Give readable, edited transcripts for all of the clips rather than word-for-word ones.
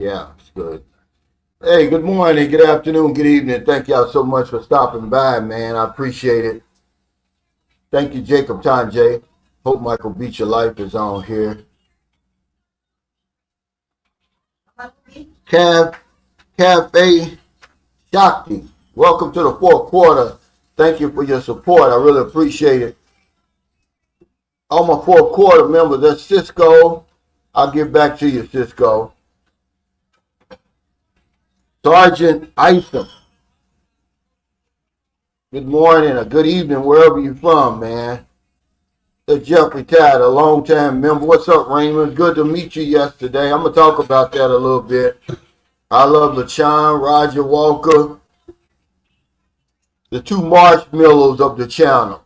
Yeah, it's good. Hey, good morning, good afternoon, good evening. Thank y'all so much for stopping by, man. I appreciate it. Thank you, Jacob Tanjay. Hope Michael Beat Your Life is on here. Cav, Cafe Shakti, welcome to the fourth quarter. Thank you for your support. I really appreciate it. All my fourth quarter members, that's Cisco. I'll get back to you, Cisco. Sergeant Isom. Good morning or good evening, wherever you're from, man. Jeff retired, a long-time member. What's up, Raymond? Good to meet you yesterday. I'm going to talk about that a little bit. I love LaChan, Roger Walker, the two marshmallows of the channel.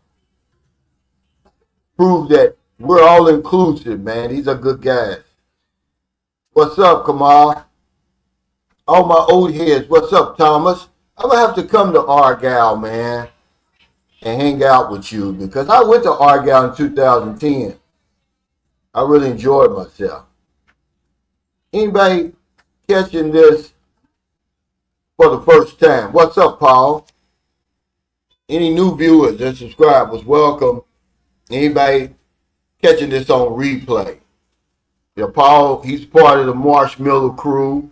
Prove that we're all inclusive, man. These are good guys. What's up, Kamal? All my old heads. What's up, Thomas? I'm going to have to come to Argyle, man, and hang out with you because I went to Argyle in 2010. I really enjoyed myself. Anybody catching this for the first time? What's up, Paul? Any new viewers and subscribers, welcome. Anybody catching this on replay? Yeah, Paul, he's part of the Marshmallow crew.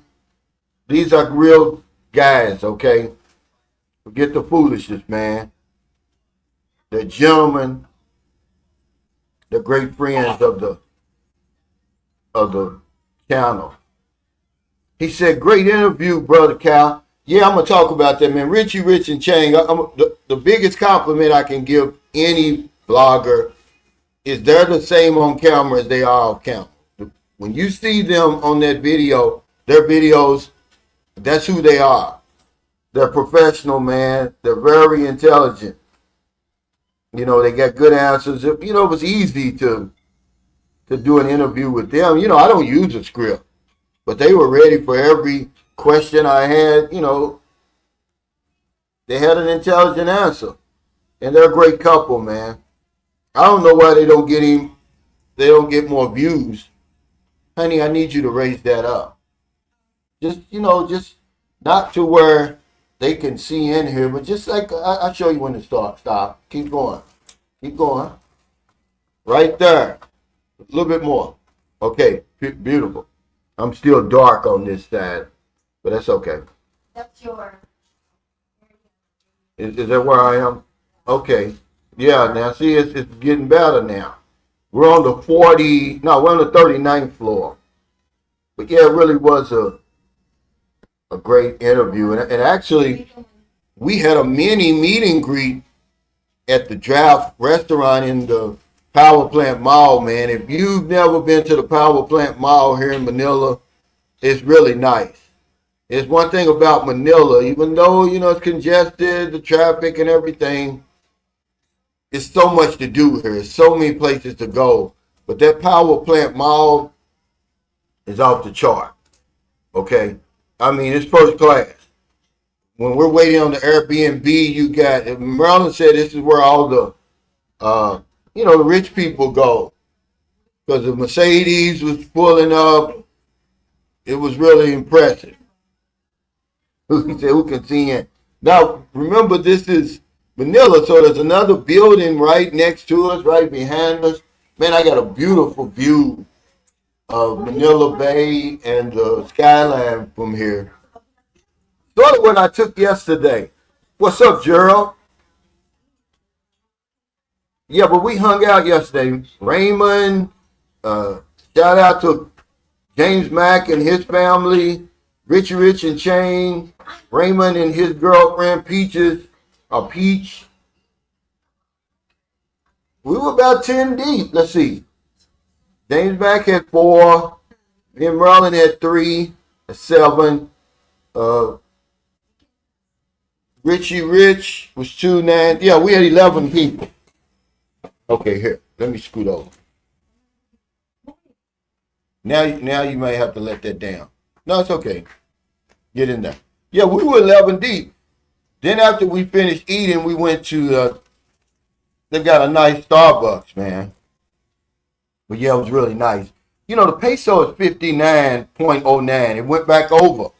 These are real guys, okay? Forget the foolishness, man. They're gentlemen. They're great friends of the channel. He said, great interview, Brother Cal. Yeah, I'm going to talk about that, man. Richie, Rich, and Chang, the biggest compliment I can give any blogger is they're the same on camera as they are off camera. When you see them on that video, their videos, that's who they are. They're professional, man. They're very intelligent. You know, they got good answers. You know, it was easy to do an interview with them. You know, I don't use a script, but they were ready for every question I had. You know, they had an intelligent answer, and they're a great couple, man. I don't know why they don't get him. They don't get more views, honey. I need you to raise that up. Just just not to where they can see in here, but just like I'll show you when to start. Stop. Keep going. Keep going. Right there. A little bit more. Okay. Beautiful. I'm still dark on this side, but that's okay. That's your. Is that where I am? Okay. Yeah, now see, it's getting better now. We're on the 40, no, we're on the 39th floor. But yeah, it really was a great interview. And actually, we had a mini meet and greet at the Draft Restaurant in the Power Plant Mall, man. If you've never been to the Power Plant Mall here in Manila, it's really nice. It's one thing about Manila, even though, you know, it's congested, the traffic and everything, it's so much to do here. There's so many places to go. But that Power Plant Mall is off the chart. Okay? I mean, it's first class. When we're waiting on the Airbnb, you got, Marilyn said this is where all the, the rich people go. Because the Mercedes was pulling up. It was really impressive. He said, who can see it? Now, remember, this is Manila, so there's another building right next to us, right behind us. Man, I got a beautiful view of Manila Bay and the skyline from here. Sort of what I took yesterday. What's up, Gerald? Yeah, but we hung out yesterday. Raymond, shout out to James Mack and his family, Richie Rich and Chain, Raymond and his girlfriend Peach. We were about 10 deep. Let's see. James Mack had 4. Me and Merlin had 3. 7. Richie Rich was 2, 9. Yeah, we had 11 people. Okay, here. Let me scoot over. Now you may have to let that down. No, it's okay. Get in there. Yeah, we were 11 deep. Then after we finished eating, we went to, they've got a nice Starbucks, man. But yeah, it was really nice. the peso is 59.09. It went back over.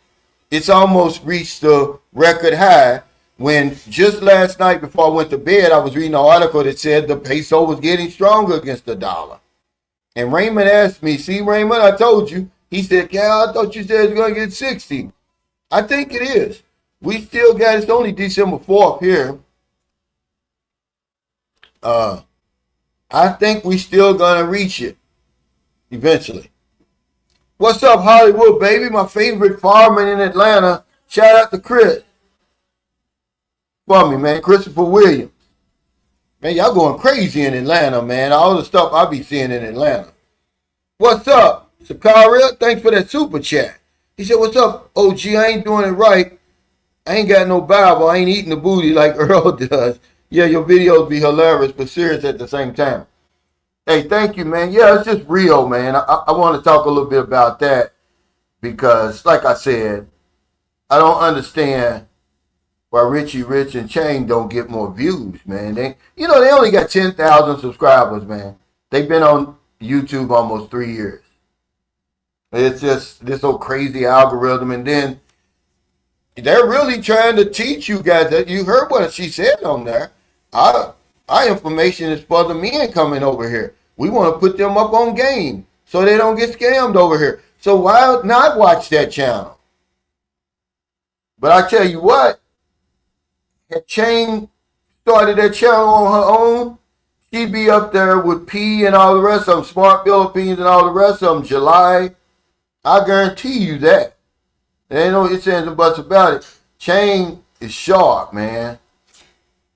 It's almost reached the record high when just last night before I went to bed, I was reading an article that said the peso was getting stronger against the dollar. And Raymond asked me, see, Raymond, I told you. He said, Cal, I thought you said it's going to get 60. I think it is. We still got, it's only December 4th here. I think we still going to reach it eventually. What's up, Hollywood, baby? My favorite fireman in Atlanta. Shout out to Chris. For me, man. Christopher Williams. Man, y'all going crazy in Atlanta, man. All the stuff I be seeing in Atlanta. What's up, Sakaria? Thanks for that super chat. He said, what's up, OG? I ain't doing it right. I ain't got no Bible. I ain't eating the booty like Earl does. Yeah, your videos be hilarious, but serious at the same time. Hey, thank you, man. Yeah, it's just real, man. I want to talk a little bit about that because, like I said, I don't understand why Richie Rich and Chain don't get more views, man. They only got 10,000 subscribers, man. They've been on YouTube almost 3 years. It's just this old crazy algorithm, and then they're really trying to teach you guys that you heard what she said on there. Our information is for the men coming over here. We want to put them up on game so they don't get scammed over here. So why not watch that channel? But I tell you what, if Chain started that channel on her own, she'd be up there with P and all the rest of them, Smart Philippines and all the rest of them, July. I guarantee you that. There ain't no ifs, ands, and buts about it. Chain is sharp, man.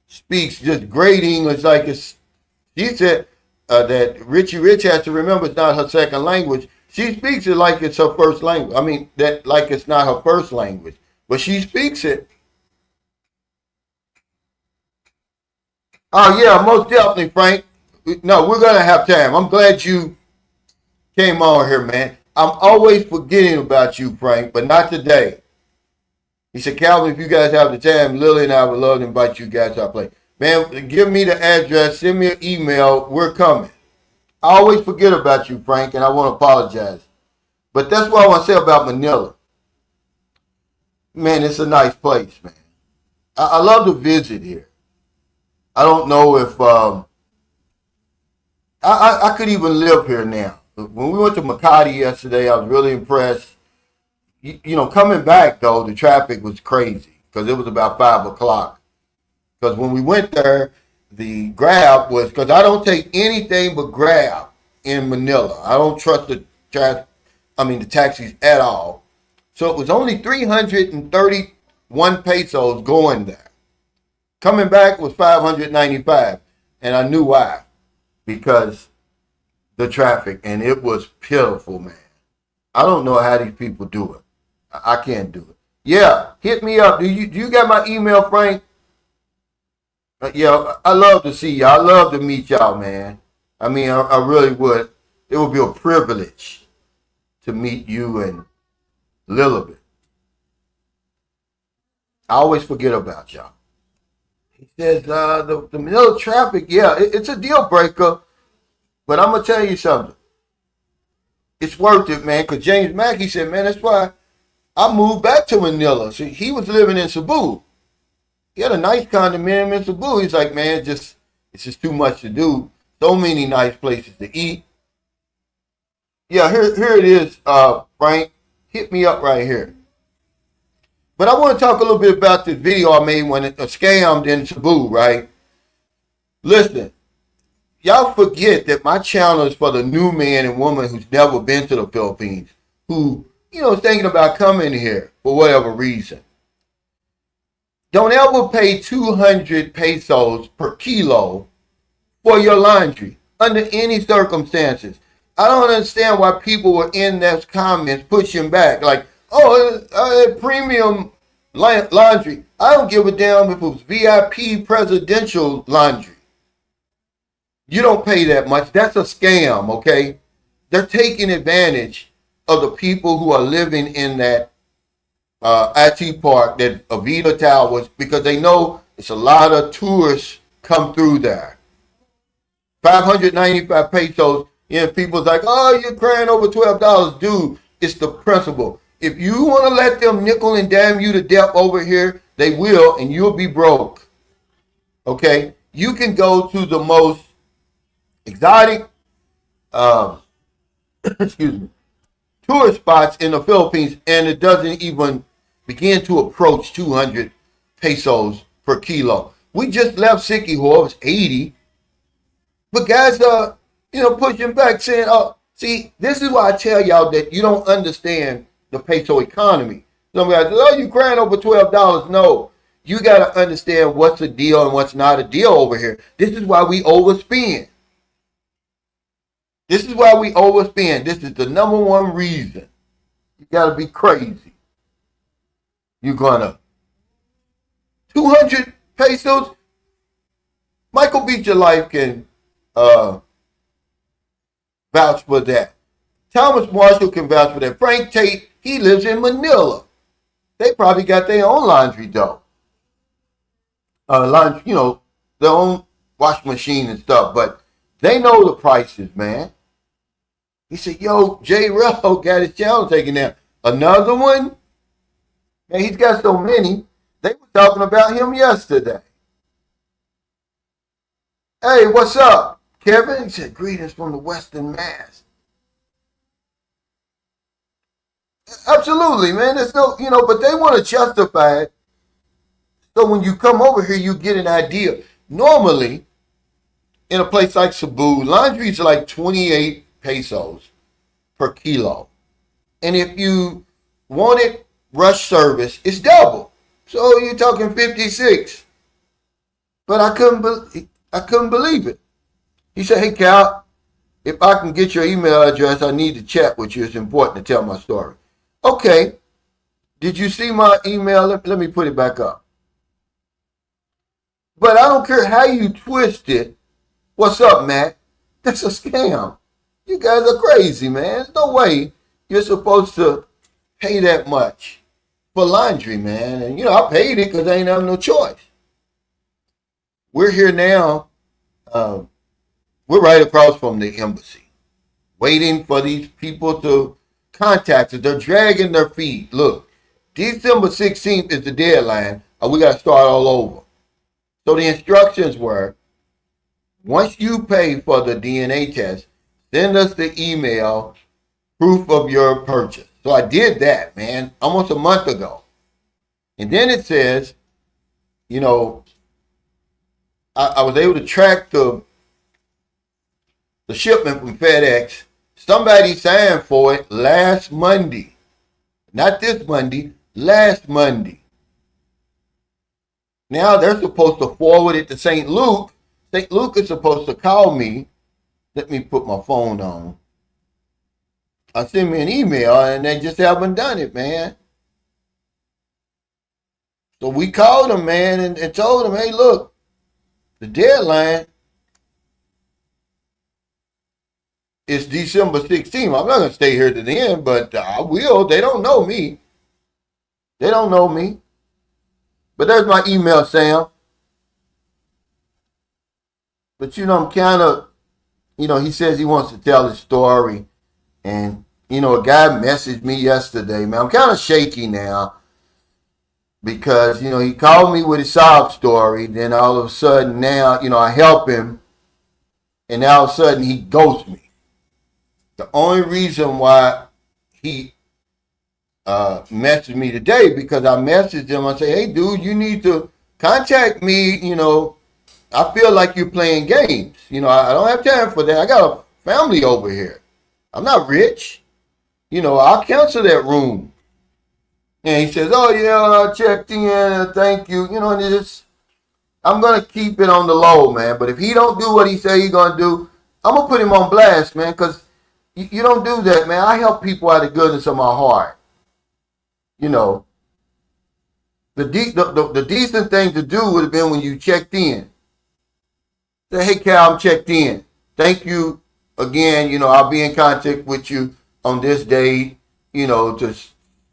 Speaks just great English like it's. She said that Richie Rich has to remember it's not her second language. She speaks it like it's her first language. I mean, that like it's not her first language, but she speaks it. Oh yeah, most definitely, Frank. No, we're gonna have time. I'm glad you came on here, man. I'm always forgetting about you, Frank, but not today. He said, Calvin, if you guys have the time, Lily and I would love to invite you guys to our play. Man, give me the address, send me an email, we're coming. I always forget about you, Frank, and I want to apologize. But that's what I want to say about Manila. Man, it's a nice place, man. I love to visit here. I don't know if I could even live here now. When we went to Makati yesterday, I was really impressed. Coming back, though, the traffic was crazy because it was about 5 o'clock. Because when we went there, the Grab was, because I don't take anything but Grab in Manila. I don't trust the taxis at all. So it was only 331 pesos going there. Coming back was 595. And I knew why. Because the traffic, and it was pitiful, man. I don't know how these people do it. I can't do it. Yeah, hit me up. Do you got my email, Frank? Yeah, I love to see y'all. I love to meet y'all, man. I mean, I really would. It would be a privilege to meet you and Lilibet. I always forget about y'all. He says the Manila traffic, yeah, it's a deal breaker. But I'm going to tell you something. It's worth it, man, because James Mackey said, man, that's why I moved back to Manila. See, he was living in Cebu. He had a nice condominium in Cebu. He's like, man, it's just too much to do. So many nice places to eat. Yeah, here it is, Frank. Hit me up right here. But I want to talk a little bit about this video I made when it scammed in Cebu, right? Listen. Y'all forget that my channel is for the new man and woman who's never been to the Philippines, who, is thinking about coming here for whatever reason. Don't ever pay 200 pesos per kilo for your laundry under any circumstances. I don't understand why people were in those comments pushing back like, premium laundry. I don't give a damn if it was VIP presidential laundry. You don't pay that much. That's a scam, okay? They're taking advantage of the people who are living in that IT park, that Avita Towers, because they know it's a lot of tourists come through there. 595 pesos. You know, people's like, oh, you're crying over $12. Dude, it's the principle. If you want to let them nickel and dime you to death over here, they will, and you'll be broke. Okay? You can go to the most exotic, uh, excuse me, tourist spots in the Philippines, and it doesn't even begin to approach 200 pesos per kilo. We just left Siquijor, it was 80. But guys are, pushing back saying, oh, see, this is why I tell y'all that you don't understand the peso economy. Somebody says, oh, you crying over $12. No, you got to understand what's a deal and what's not a deal over here. This is why we overspend. This is why we overspend. This is the number one reason. You got to be crazy. You're going to 200 pesos. Michael Beach Your Life can vouch for that. Thomas Marshall can vouch for that. Frank Tate, he lives in Manila. They probably got their own laundry dough. Laundry, their own wash machine and stuff. But they know the prices, man. He said, yo, J. Rello got his channel taken down. Another one? Man, he's got so many. They were talking about him yesterday. Hey, what's up, Kevin? He said, greetings from the Western Mass. Absolutely, man. There's no, but they want to justify it. So when you come over here, you get an idea. Normally, in a place like Cebu, laundry is like 28 pesos per kilo. And if you wanted rush service, it's double. So you're talking 56. But I couldn't believe it. He said, hey, Cal, if I can get your email address, I need to chat with you. It's important to tell my story. Okay. Did you see my email? Let me put it back up. But I don't care how you twist it. What's up, Matt? That's a scam. You guys are crazy, man. There's no way you're supposed to pay that much for laundry, man. And, I paid it because I ain't have no choice. We're here now. We're right across from the embassy, waiting for these people to contact us. They're dragging their feet. Look, December 16th is the deadline, or we got to start all over. So the instructions were, once you pay for the DNA test, send us the email proof of your purchase. So I did that, man, almost a month ago. And then it says, I was able to track the shipment from FedEx. Somebody signed for it last Monday. Not this Monday, last Monday. Now they're supposed to forward it to St. Luke. St. Luke is supposed to call me. Let me put my phone on. Send me an email, and they just haven't done it, man. So we called them, man, and told them, hey, look, the deadline is December 16th. I'm not going to stay here to the end, but I will. They don't know me. They don't know me. But there's my email, Sam. But, I'm kind of, he says he wants to tell his story. And, a guy messaged me yesterday, man. I'm kind of shaky now. Because, he called me with his sob story. Then all of a sudden now, I help him. And now all of a sudden he ghosts me. The only reason why he messaged me today, because I messaged him. I say, hey, dude, you need to contact me. I feel like you're playing games. I don't have time for that. I got a family over here. I'm not rich. I'll cancel that room. And he says, oh, yeah, I checked in. Thank you. And I'm going to keep it on the low, man. But if he don't do what he say he's going to do, I'm going to put him on blast, man, because you don't do that, man. I help people out of the goodness of my heart. The decent thing to do would have been when you checked in. Say, hey, Cal, I'm checked in. Thank you again. I'll be in contact with you on this day, to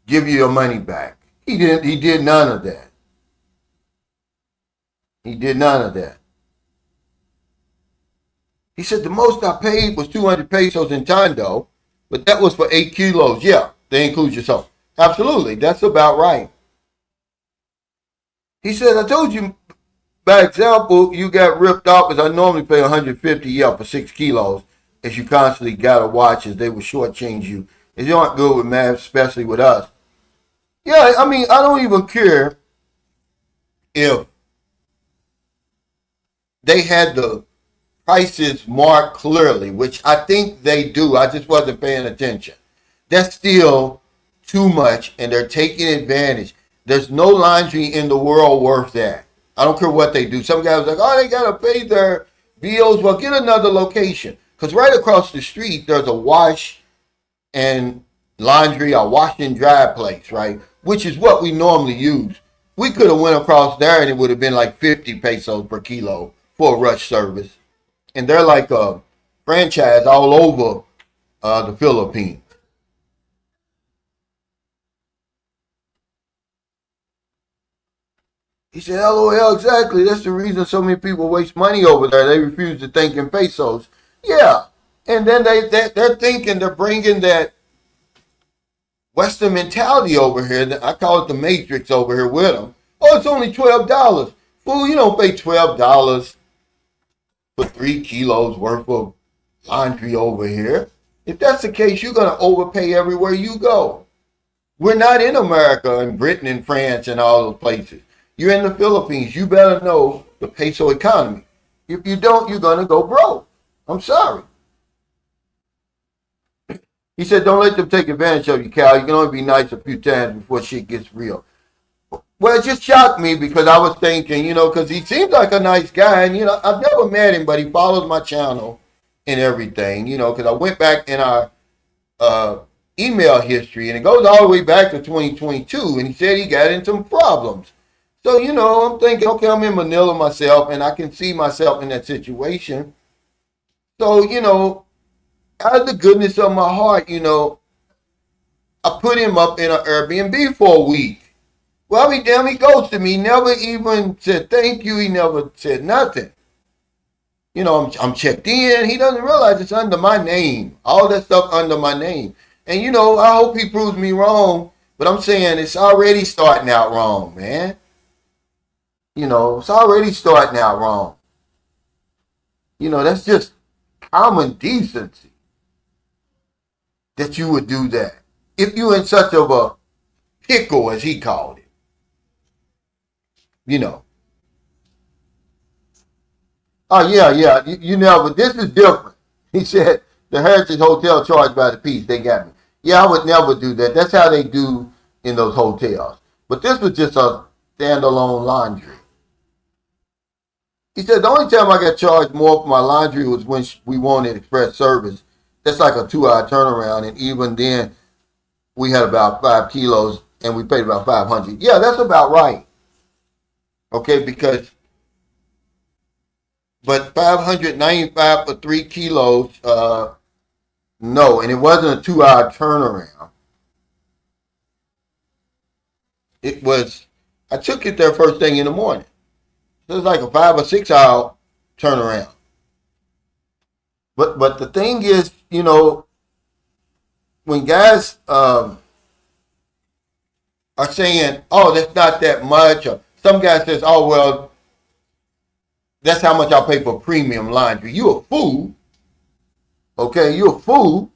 give you your money back. He did none of that. He did none of that. He said the most I paid was 200 pesos in Tondo, but that was for 8 kilos. Yeah, they include yourself. Absolutely, that's about right. He said, I told you, by example, you got ripped off because I normally pay 150 yeah, for 6 kilos. As you constantly got to watch as they will shortchange you. If you aren't good with math, especially with us. Yeah, I mean, I don't even care if they had the prices marked clearly, which I think they do. I just wasn't paying attention. That's still too much, and they're taking advantage. There's no laundry in the world worth that. I don't care what they do. Some guys are like, oh, they got to pay their bills. Well, get another location. Because right across the street, there's a wash and laundry, a wash and dry place, right? Which is what we normally use. We could have went across there and it would have been like 50 pesos per kilo for a rush service. And they're like a franchise all over the Philippines. He said, LOL, exactly. That's the reason so many people waste money over there. They refuse to think in pesos. Yeah. And then they're thinking they're bringing that Western mentality over here. I call it the Matrix over here with them. Oh, it's only $12. Fool, you don't pay $12 for 3 kilos worth of laundry over here. If that's the case, you're going to overpay everywhere you go. We're not in America and Britain and France and all those places. You're in the Philippines. You better know the peso economy. If you don't, you're going to go broke. I'm sorry. He said, don't let them take advantage of you, Cal. You can only be nice a few times before shit gets real. Well, it just shocked me because I was thinking, because he seems like a nice guy. And, I've never met him, but he follows my channel and everything, because I went back in our email history and it goes all the way back to 2022. And he said he got in some problems. So, I'm thinking, okay, I'm in Manila myself and I can see myself in that situation. So, out of the goodness of my heart, I put him up in an Airbnb for a week. Well, I mean, damn, he ghosted me. He never even said thank you. He never said nothing. I'm checked in. He doesn't realize it's under my name. All that stuff under my name. And, I hope he proves me wrong. But I'm saying it's already starting out wrong, man. It's already starting out wrong. That's just common decency that you would do that. If you're in such of a pickle, as he called it. Oh, yeah. You never, this is different. He said, the Heritage Hotel charged by the piece. They got me. Yeah, I would never do that. That's how they do in those hotels. But this was just a standalone laundry. He said, the only time I got charged more for my laundry was when we wanted express service. That's like a 2-hour turnaround. And even then, we had about 5 kilos and we paid about 500. Yeah, that's about right. Okay, but 595 for 3 kilos, no. And it wasn't a 2-hour turnaround. It was, I took it there first thing in the morning. So it's like a 5 or 6 hour turnaround. But the thing is, when guys are saying, oh, that's not that much, or some guy says, oh, well, that's how much I'll pay for premium laundry. You a fool. Okay, you a fool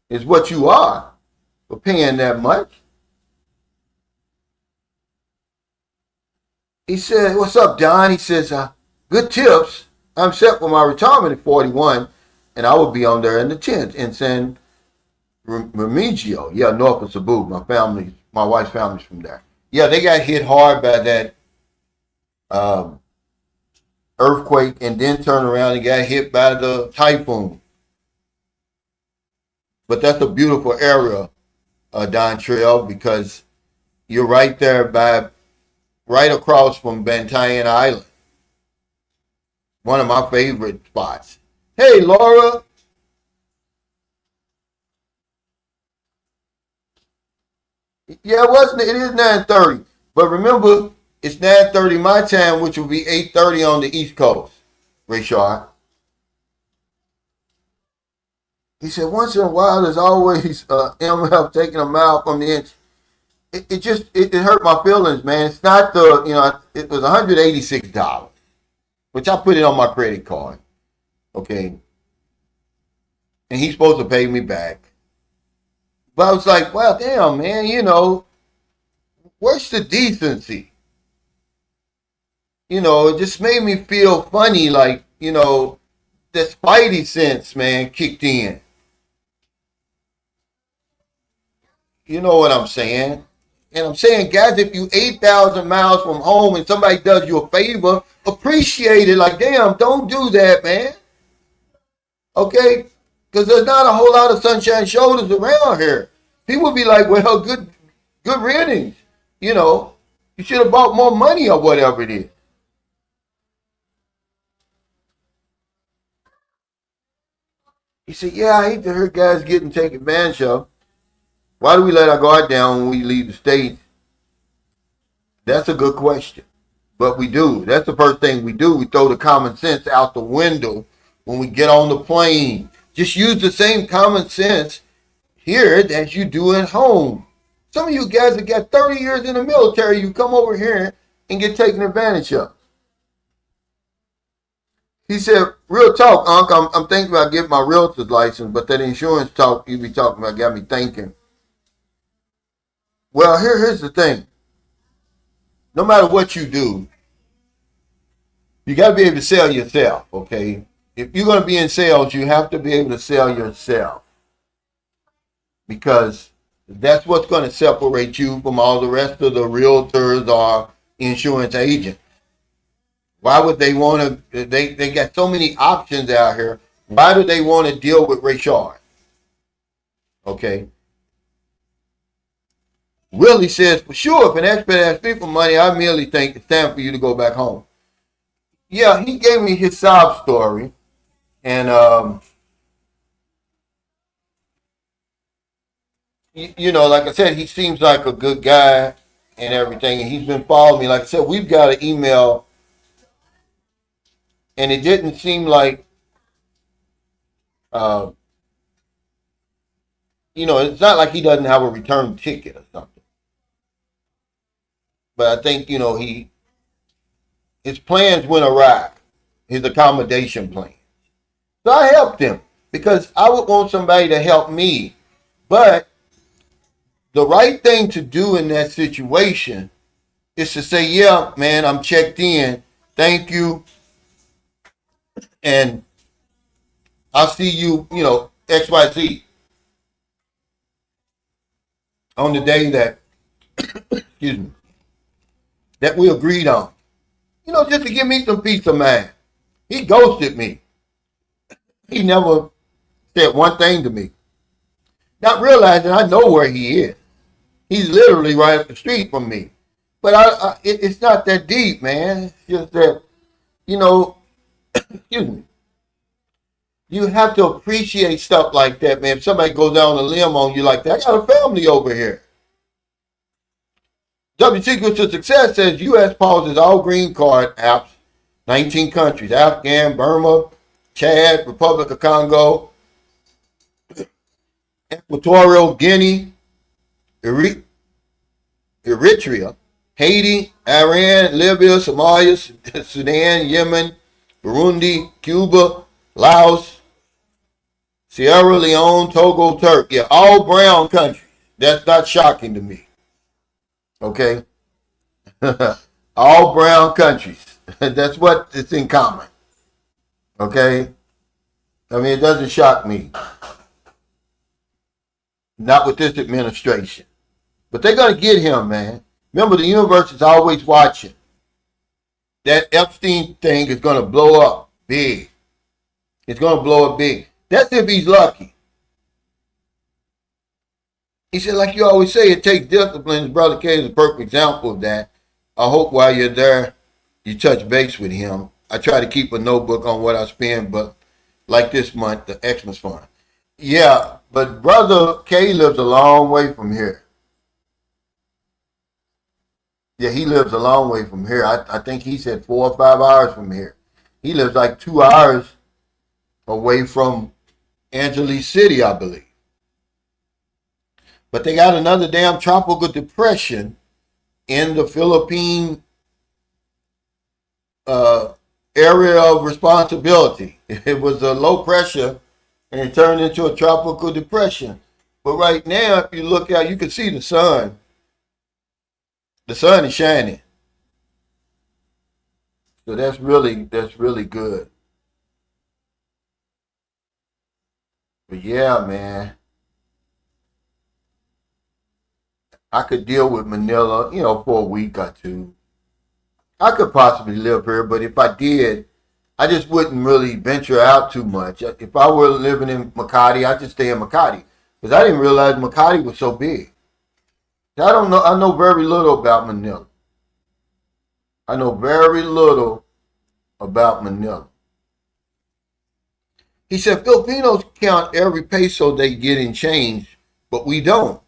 is what you are for paying that much. He said, what's up, Don? He says, good tips. I'm set for my retirement at 41, and I will be on there in the 10th in San Remigio. Yeah, north of Cebu. My wife's family's from there. Yeah, they got hit hard by that earthquake and then turned around and got hit by the typhoon. But that's a beautiful area, Don Trail, because you're right there right across from Bantayan Island. One of my favorite spots. Hey, Laura. Yeah, it is 9:30. But remember, it's 9:30 my time, which will be 8:30 on the East Coast. Rayshard. He said, once in a while, there's always MF taking a mile from the inch. It hurt my feelings, man. It's not it was $186, which I put it on my credit card. Okay. And he's supposed to pay me back. But I was like, well, damn, man, where's the decency? It just made me feel funny, like, the spidey sense, man, kicked in. You know what I'm saying? And I'm saying, guys, if you 8,000 miles from home and somebody does you a favor, appreciate it. Like, damn, don't do that, man. Okay? Because there's not a whole lot of sunshine shoulders around here. People be like, well, good riddance. You should have bought more money or whatever it is. He said, yeah, I hate to hear guys getting taken advantage of. Why do we let our guard down when we leave the state? That's a good question. But we do. That's the first thing we do. We throw the common sense out the window when we get on the plane. Just use the same common sense here as you do at home. Some of you guys that got 30 years in the military, you come over here and get taken advantage of. He said, real talk, Unc, I'm thinking about getting my realtor's license, but that insurance talk you be talking about got me thinking. Well, here's the thing. No matter what you do, you got to be able to sell yourself, okay? If you're going to be in sales, you have to be able to sell yourself. Because that's what's going to separate you from all the rest of the realtors or insurance agents. Why would they want to? They got so many options out here. Why do they want to deal with Rayshard? Okay. Willie says, for sure, if an expat asks me for money, I merely think it's time for you to go back home. Yeah, he gave me his sob story. And, like I said, he seems like a good guy and everything. And he's been following me. Like I said, we've got an email. And it didn't seem like, it's not like he doesn't have a return ticket or something. But I think, his plans went awry, his accommodation plan. So I helped him because I would want somebody to help me. But the right thing to do in that situation is to say, yeah, man, I'm checked in. Thank you. And I'll see you, XYZ on the day that, excuse me, that we agreed on. Just to give me some peace of mind. He ghosted me. He never said one thing to me. Not realizing I know where he is. He's literally right up the street from me. But it's not that deep, man. It's just that, excuse me. You have to appreciate stuff like that, man. If somebody goes down a limb on you like that, I got a family over here. W Secrets to Success says U.S. pauses all green card apps, 19 countries, Afghan, Burma, Chad, Republic of Congo, Equatorial Guinea, Eritrea, Haiti, Iran, Libya, Somalia, Sudan, Yemen, Burundi, Cuba, Laos, Sierra Leone, Togo, Turkey. Yeah, all brown countries. That's not shocking to me. Okay? All brown countries. That's what it's in common. Okay? I mean, it doesn't shock me. Not with this administration. But they're going to get him, man. Remember, the universe is always watching. That Epstein thing is going to blow up big. It's going to blow up big. That's if he's lucky. He said, like you always say, it takes discipline. His brother K is a perfect example of that. I hope while you're there, you touch base with him. I try to keep a notebook on what I spend, but like this month, the Xmas fund. Yeah, but brother K lives a long way from here. Yeah, he lives a long way from here. I think he said 4 or 5 hours from here. He lives like 2 hours away from Angeles City, I believe. But they got another damn tropical depression in the Philippine area of responsibility. It was a low pressure and it turned into a tropical depression. But right now, if you look out, you can see the sun. The sun is shining. So that's really good. But yeah, man, I could deal with Manila, for a week or two. I could possibly live here, but if I did, I just wouldn't really venture out too much. If I were living in Makati, I'd just stay in Makati. Because I didn't realize Makati was so big. I don't know. I know very little about Manila. I know very little about Manila. He said Filipinos count every peso they get in change, but we don't.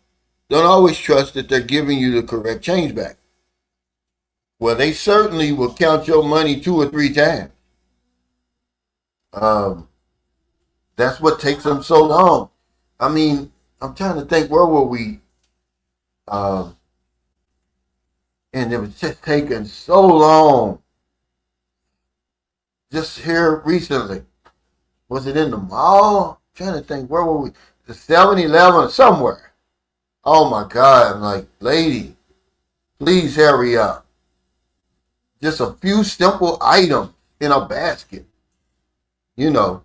Don't always trust that they're giving you the correct change back. Well, they certainly will count your money 2 or 3 times. That's what takes them so long. I mean, I'm trying to think, where were we? And it was just taking so long. Just here recently. Was it in the mall? I'm trying to think, where were we? The 7-Eleven, somewhere. Oh my God, I'm like, lady, please hurry up. Just a few simple items in a basket. But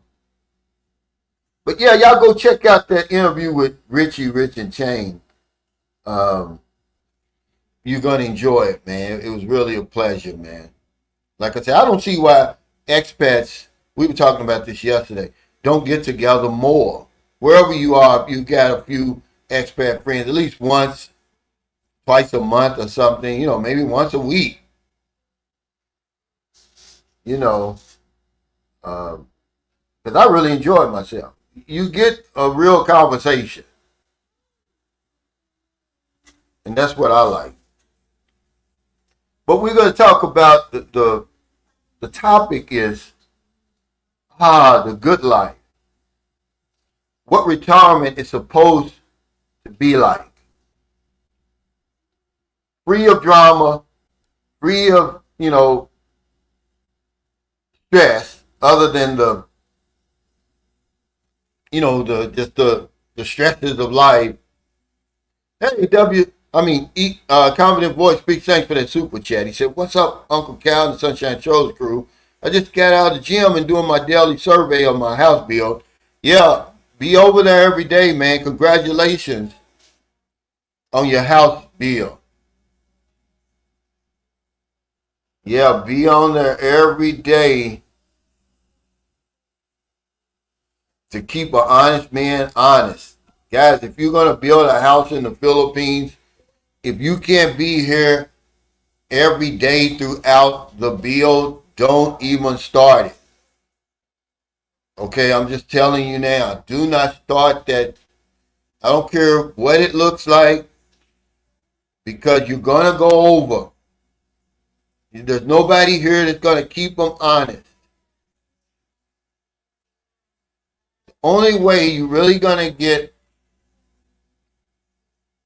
yeah, y'all go check out that interview with Richie Rich and Chain. You're going to enjoy it, man. It was really a pleasure, man. Like I said, I don't see why expats, we were talking about this yesterday, don't get together more. Wherever you are, if you got a few expat friends, at least once, twice a month or something, maybe once a week. Because I really enjoyed myself. You get a real conversation. And that's what I like. But we're going to talk about the topic is the good life. What retirement is supposed to be like. Free of drama, free of, stress, other than the stresses of life. Hey, Confident Voice speaks. Thanks for that super chat. He said, "What's up, Uncle Cal and the Sunshine Shows crew? I just got out of the gym and doing my daily survey of my house bill. Yeah, be over there every day, man. Congratulations on your house bill. Yeah, be on there every day to keep an honest man honest. Guys, if you're going to build a house in the Philippines, if you can't be here every day throughout the build, don't even start it. Okay, I'm just telling you now. Do not start that. I don't care what it looks like, because you're going to go over. There's nobody here that's going to keep them honest. The only way you're really going to get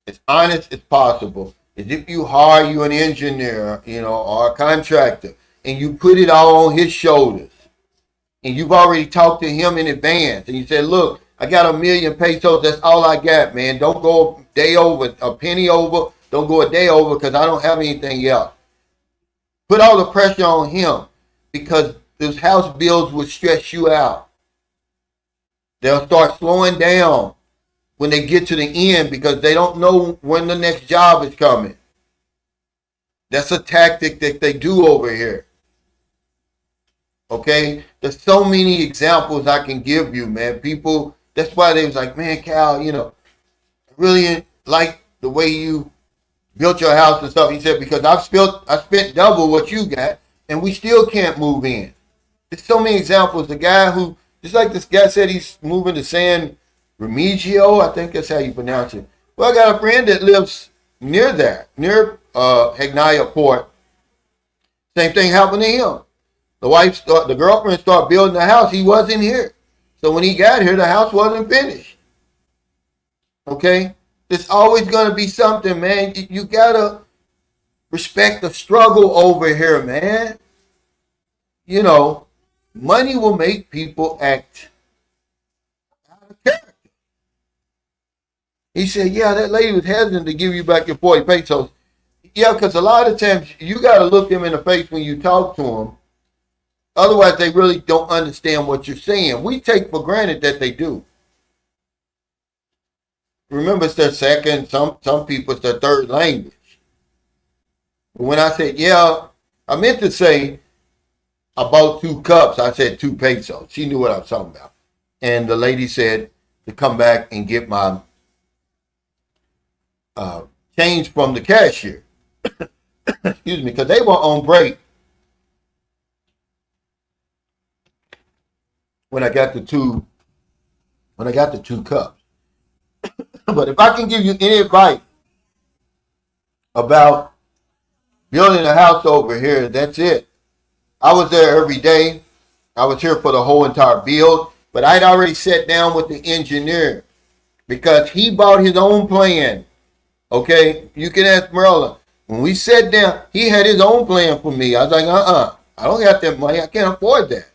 as honest as possible is if you hire you an engineer, or a contractor, and you put it all on his shoulders. And you've already talked to him in advance. And you said, look, I got 1 million pesos. That's all I got, man. Don't go a day over, a penny over. Don't go a day over, because I don't have anything else. Put all the pressure on him, because those house bills will stress you out. They'll start slowing down when they get to the end, because they don't know when the next job is coming. That's a tactic that they do over here. Okay? There's so many examples I can give you, man. People, that's why they was like, man, Cal, I really like the way you built your house and stuff. He said, because I spent double what you got, and we still can't move in. There's so many examples. The guy who, just like this guy said, he's moving to San Remigio, I think that's how you pronounce it. Well, I got a friend that lives near there, near Hagnaya Port. Same thing happened to him. The girlfriend started building the house. He wasn't here. So when he got here, the house wasn't finished. Okay? There's always going to be something, man. You got to respect the struggle over here, man. You know, money will make people act out of character. He said, yeah, that lady was hesitant to give you back your 40 pesos. Yeah, because a lot of times you got to look them in the face when you talk to them. Otherwise, they really don't understand what you're saying. We take for granted that they do. Remember, it's their second, some people, it's their third language. But when I said, yeah, I meant to say about 2 cups, I said 2 pesos. She knew what I was talking about. And the lady said to come back and get my change from the cashier. Excuse me, because they were on break when I got the 2 cups. But if I can give you any advice about building a house over here, that's it. I was there every day. I was here for the whole entire build, but I'd already sat down with the engineer because he bought his own plan. Okay, you can ask Merlin. When we sat down, he had his own plan for me. I was like, I don't got that money. I can't afford that.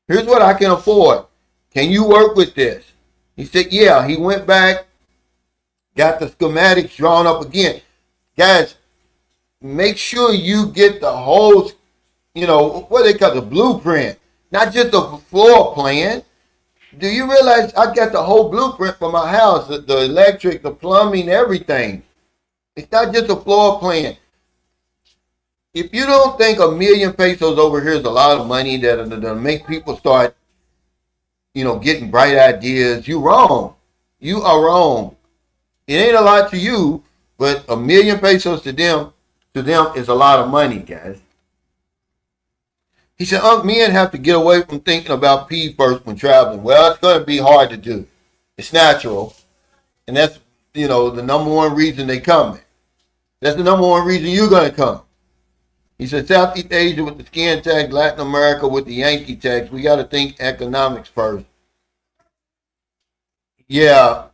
Here's what I can afford. Can you work with this? He said, yeah. He went back, got the schematics drawn up again. Guys, make sure you get the whole, what they call the blueprint, not just the floor plan. Do you realize I got the whole blueprint for my house, the electric, the plumbing, everything. It's not just a floor plan. If you don't think 1,000,000 pesos over here is a lot of money that'll make people start, getting bright ideas, you're wrong. You are wrong. It ain't a lot to you, but 1,000,000 pesos to them is a lot of money, guys. He said, men have to get away from thinking about P first when traveling. Well, it's going to be hard to do. It's natural. And that's, the number one reason they come. That's the number one reason you're going to come. He said, Southeast Asia with the skin tax, Latin America with the Yankee tax. We got to think economics first. Yeah,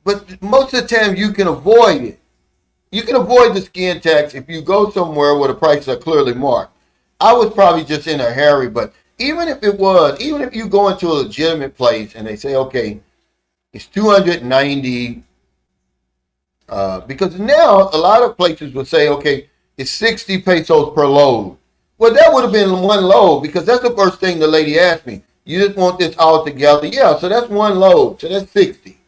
but most of the time you can avoid it. You can avoid the skin tax if you go somewhere where the prices are clearly marked. I was probably just in a hurry, but even if you go into a legitimate place and they say, okay, it's 290, because now a lot of places will say, okay, it's 60 pesos per load. Well, that would have been one load because that's the first thing the lady asked me. You just want this all together? Yeah, so that's one load. So that's 60.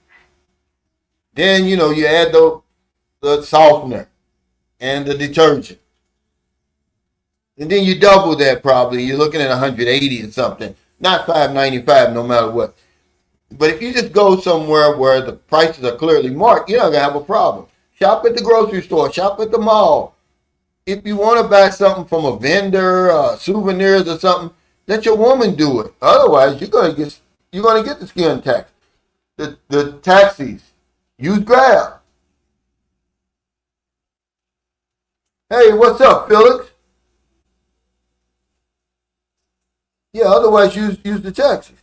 Then, you add the softener and the detergent. And then you double that probably. You're looking at 180 or something. Not 595 no matter what. But if you just go somewhere where the prices are clearly marked, you're not going to have a problem. Shop at the grocery store. Shop at the mall. If you want to buy something from a vendor, souvenirs or something, let your woman do it. Otherwise, you're going to get the skin tax. The taxis. Use Grab. Hey, what's up, Felix? Yeah, otherwise use the taxis.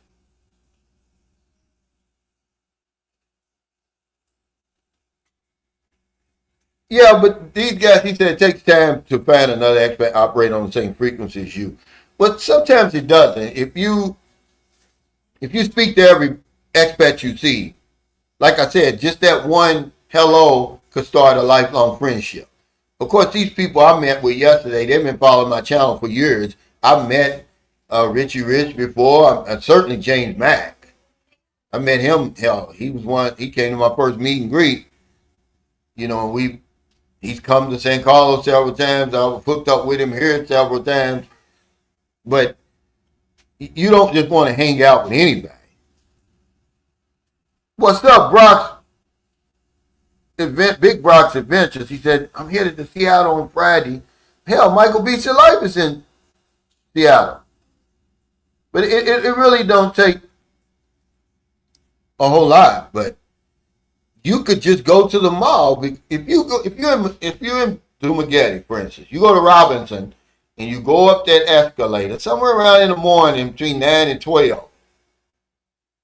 Yeah, but these guys, he said, it takes time to find another expat operate on the same frequency as you. But sometimes it doesn't. If you speak to every expat you see, like I said, just that one hello could start a lifelong friendship. Of course, these people I met with yesterday, they've been following my channel for years. I met Richie Rich before, certainly James Mack. I met him. Hell, he came to my first meet and greet. He's come to San Carlos several times. I was hooked up with him here several times. But you don't just want to hang out with anybody. What's up, Brock's event, Big Brock's Adventures? He said, I'm headed to Seattle on Friday. Hell, Michael Beach Your Life is in Seattle. But it really don't take a whole lot. But you could just go to the mall. If you're in Dumagetti, for instance, you go to Robinson, and you go up that escalator, somewhere around in the morning between 9 and 12,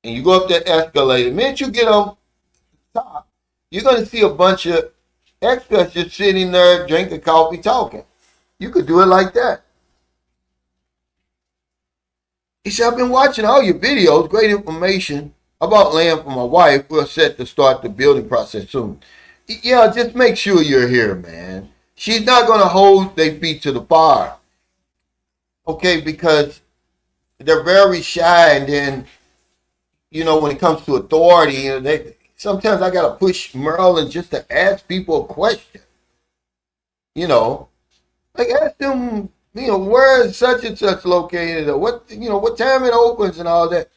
and you go up that escalator, the minute you get on top, you're going to see a bunch of expats just sitting there drinking coffee, talking. You could do it like that. He said, I've been watching all your videos, great information about land for my wife. We're set to start the building process soon. Yeah, just make sure you're here, man. She's not going to hold their feet to the fire. Okay, because they're very shy, and then, when it comes to authority, sometimes I got to push Maryland just to ask people a question. Like ask them, where is such and such located, or what time it opens and all that.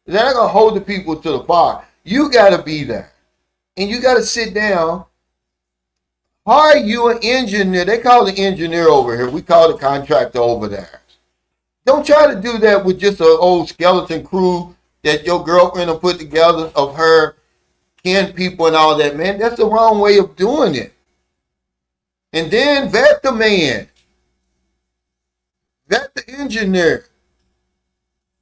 They're not going to hold the people to the fire. You got to be there. And you got to sit down. Hire you an engineer. They call the engineer over here. We call the contractor over there. Don't try to do that with just an old skeleton crew that your girlfriend will put together of her kin people and all that, man. That's the wrong way of doing it. And then vet the man. Vet the engineer.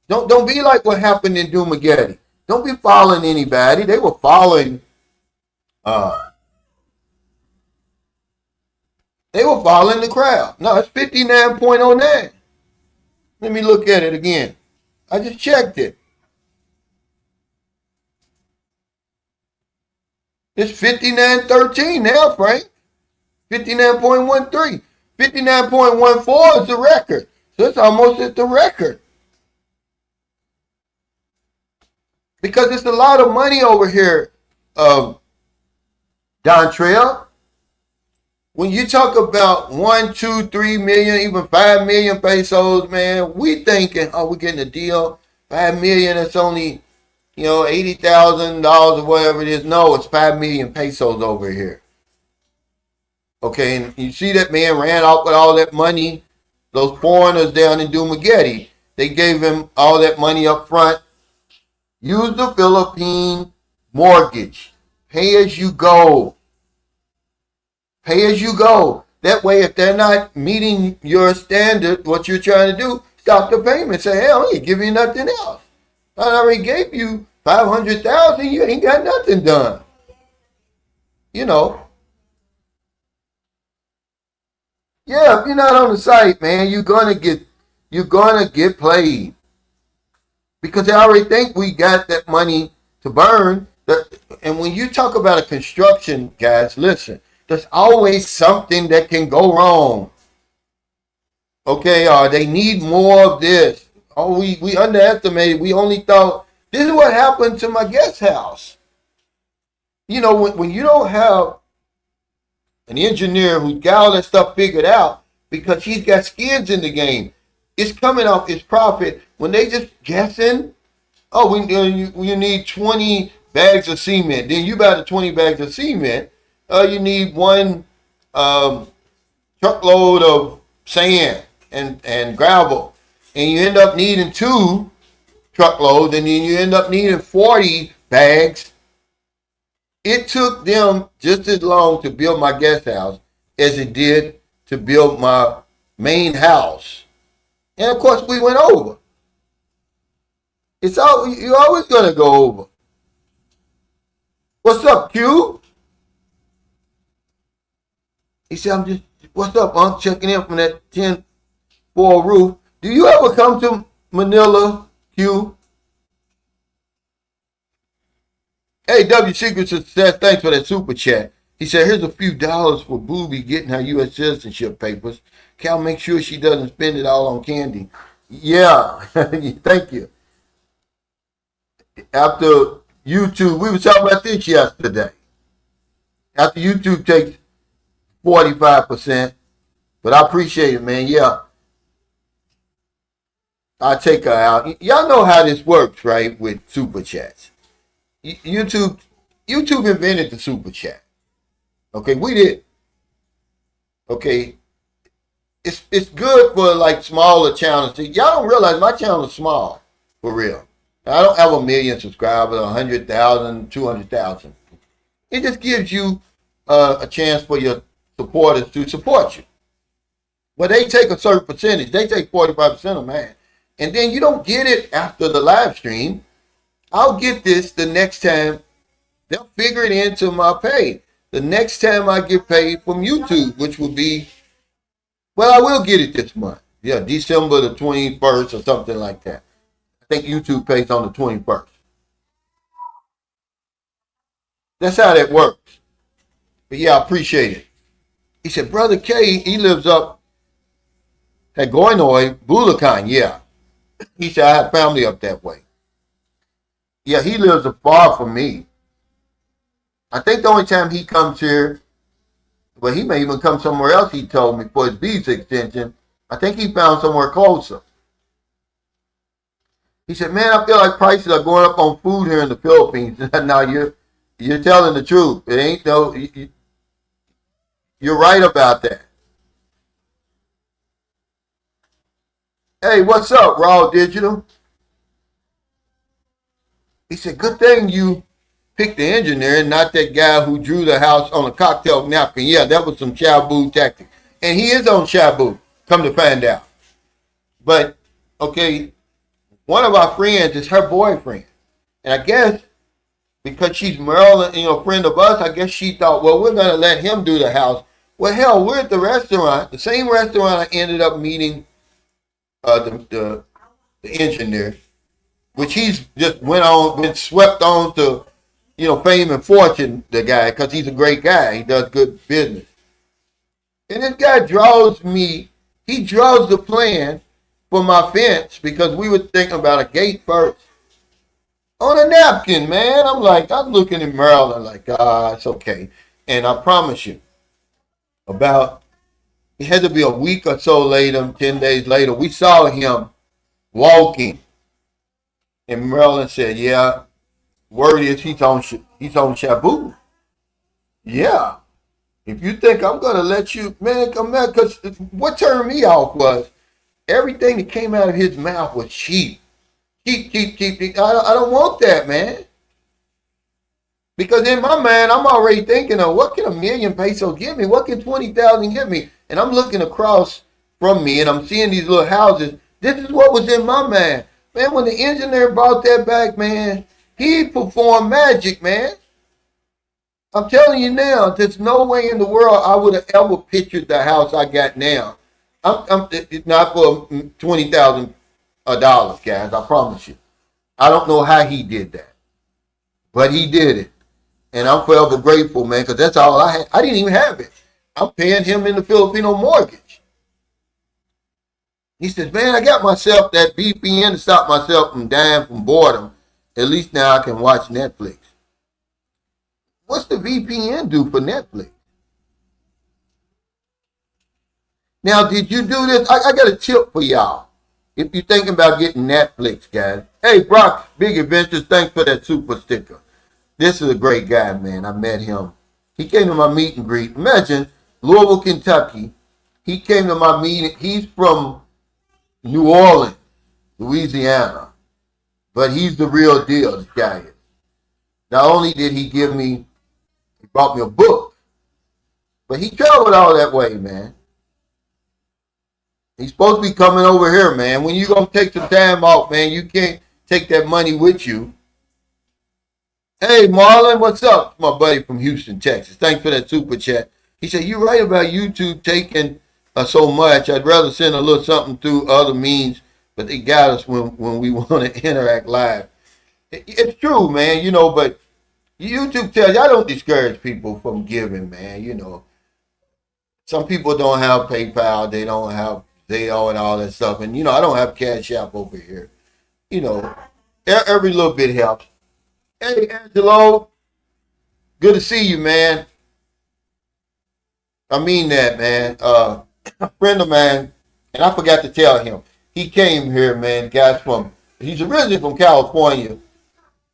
Don't be like what happened in Dumagetti. Don't be following anybody. They were following the crowd. No, it's 59.09. Let me look at it again. I just checked it. It's 59.13 now, Frank. 59.13. 59.14 is the record. So it's almost at the record. Because it's a lot of money over here, Dontrell. When you talk about 1, 2, 3 million, even 5 million pesos, man, we thinking, we're getting a deal. 5 million, it's only, $80,000 or whatever it is. No, it's 5 million pesos over here. Okay, and you see that man ran off with all that money. Those foreigners down in Dumagetti, they gave him all that money up front. Use the Philippine mortgage. Pay as you go. Pay as you go. That way, if they're not meeting your standard, what you're trying to do, stop the payment. Say, hey, I ain't giving you nothing else. I already gave you $500,000. You ain't got nothing done. Yeah, if you're not on the site, man, you're gonna get played. Because they already think we got that money to burn. And when you talk about a construction, guys, listen, there's always something that can go wrong. Okay, they need more of this. We underestimated. We only thought, this is what happened to my guest house. When you don't have an engineer who's got all that stuff figured out, because he's got skins in the game, it's coming off his profit. When they just guessing, you need 20 bags of cement. Then you buy the 20 bags of cement. You need one truckload of sand and gravel. And you end up needing 2 truckloads, and then you end up needing 40 bags. It took them just as long to build my guest house as it did to build my main house. And of course, we went over. You're always gonna go over. What's up, Q? He said, what's up, Unc? Checking in from that 10-4 roof. Do you ever come to Manila, Q? Hey, W Secret Success, thanks for that super chat. He said, here's a few dollars for Booby getting her U.S. citizenship papers. Cal, make sure she doesn't spend it all on candy. Yeah, thank you. After YouTube, we were talking about this yesterday. After YouTube takes 45%, but I appreciate it, man. Yeah, I'll take her out. Y'all know how this works, right, with super chats. YouTube invented the super chat. Okay, we did. Okay, it's good for like smaller channels. Y'all don't realize my channel is small, for real. I don't have 1 million subscribers, 100,000, 200,000. It just gives you a chance for your supporters to support you. Well, they take a certain percentage. They take 45% of mine. And then you don't get it after the live stream. I'll get this the next time. They'll figure it into my pay. The next time I get paid from YouTube, which will be, well, I will get it this month. Yeah, December the 21st or something like that. I think YouTube pays on the 21st. That's how that works. But yeah, I appreciate it. He said, Brother K, he lives up at Goinoi, Bulacan. Yeah. He said, I have family up that way. Yeah, he lives far from me. I think the only time he comes here, well, he may even come somewhere else, he told me, for his visa extension. I think he found somewhere closer. He said, man, I feel like prices are going up on food here in the Philippines. Now, you're telling the truth. It ain't no, you're right about that. Hey, what's up, Raw Digital? He said, good thing you picked the engineer and not that guy who drew the house on a cocktail napkin. Yeah, that was some shabu tactic. And he is on shabu, come to find out. But, okay, one of our friends is her boyfriend. And I guess because she's Maryland, friend of us, I guess she thought, well, we're going to let him do the house. Well, hell, we're at the restaurant, the same restaurant I ended up meeting the engineer, which he's just been swept on to, fame and fortune, the guy, because he's a great guy. He does good business. And this guy draws the plan for my fence because we were thinking about a gate first. On a napkin, man. I'm looking at Maryland like, it's okay. And I promise you, it had to be a week or so later, 10 days later, we saw him walking. And Maryland said, yeah, word is he's on shabu. Yeah. If you think I'm going to let you, man, come back. Because what turned me off was everything that came out of his mouth was cheap. Cheap. I don't want that, man. Because in my mind, I'm already thinking of what can 1,000,000 pesos give me? What can 20,000 give me? And I'm looking across from me and I'm seeing these little houses. This is what was in my mind. Man, when the engineer brought that back, man, he performed magic, man. I'm telling you now, there's no way in the world I would have ever pictured the house I got now. It's not for $20,000, guys. I promise you. I don't know how he did that, but he did it. And I'm forever grateful, man, because that's all I had. I didn't even have it. I'm paying him in the Filipino mortgage. He says, man, I got myself that VPN to stop myself from dying from boredom. At least now I can watch Netflix. What's the VPN do for Netflix? Now, did you do this? I got a tip for y'all. If you're thinking about getting Netflix, guys. Hey, Brock, Big Adventures, thanks for that super sticker. This is a great guy, man. I met him. He came to my meet and greet. Imagine, Louisville, Kentucky. He came to my meeting. He's from New Orleans, Louisiana. But he's the real deal, this guy is. Not only did he brought me a book, but he traveled all that way, man. He's supposed to be coming over here, man. When you going to take some time off, man, you can't take that money with you. Hey, Marlon, what's up? My buddy from Houston, Texas. Thanks for that super chat. He said, you're right about YouTube taking so much. I'd rather send a little something through other means, but they got us when we want to interact live. It's true, man, but YouTube tells you, I don't discourage people from giving, man, Some people don't have PayPal, they don't have Zelle and all that stuff, and, I don't have Cash App over here. Every little bit helps. Hey, Angelo, good to see you, man. I mean that, man. A friend of mine, and I forgot to tell him, he came here, man. He's originally from California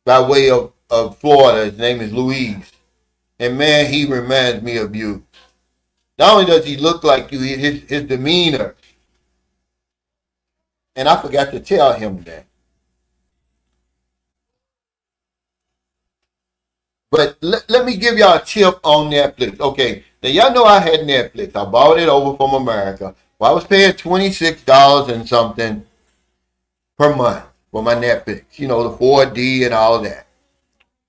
by way of Florida. His name is Luis. And, man, he reminds me of you. Not only does he look like you, his demeanor. And I forgot to tell him that. But let me give y'all a tip on Netflix. Okay, now y'all know I had Netflix. I bought it over from America. Well, I was paying $26 and something per month for my Netflix, you know, the 4D and all that.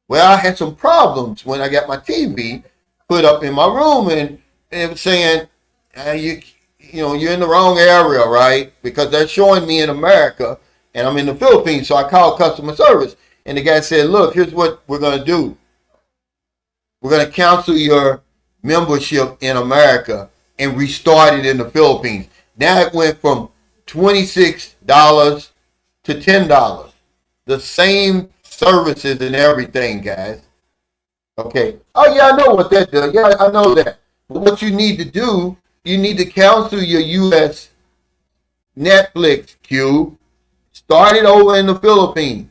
Well, I had some problems when I got my TV put up in my room, and it was saying, you're in the wrong area, right? Because they're showing me in America, and I'm in the Philippines. So I called customer service, and the guy said, look, here's what we're going to do. We're going to cancel your membership in America and restart it in the Philippines. Now it went from $26 to $10. The same services and everything, guys. Okay. Oh, yeah, I know what that does. Yeah, I know that. But what you need to do, you need to cancel your U.S. Netflix queue. Start it over in the Philippines.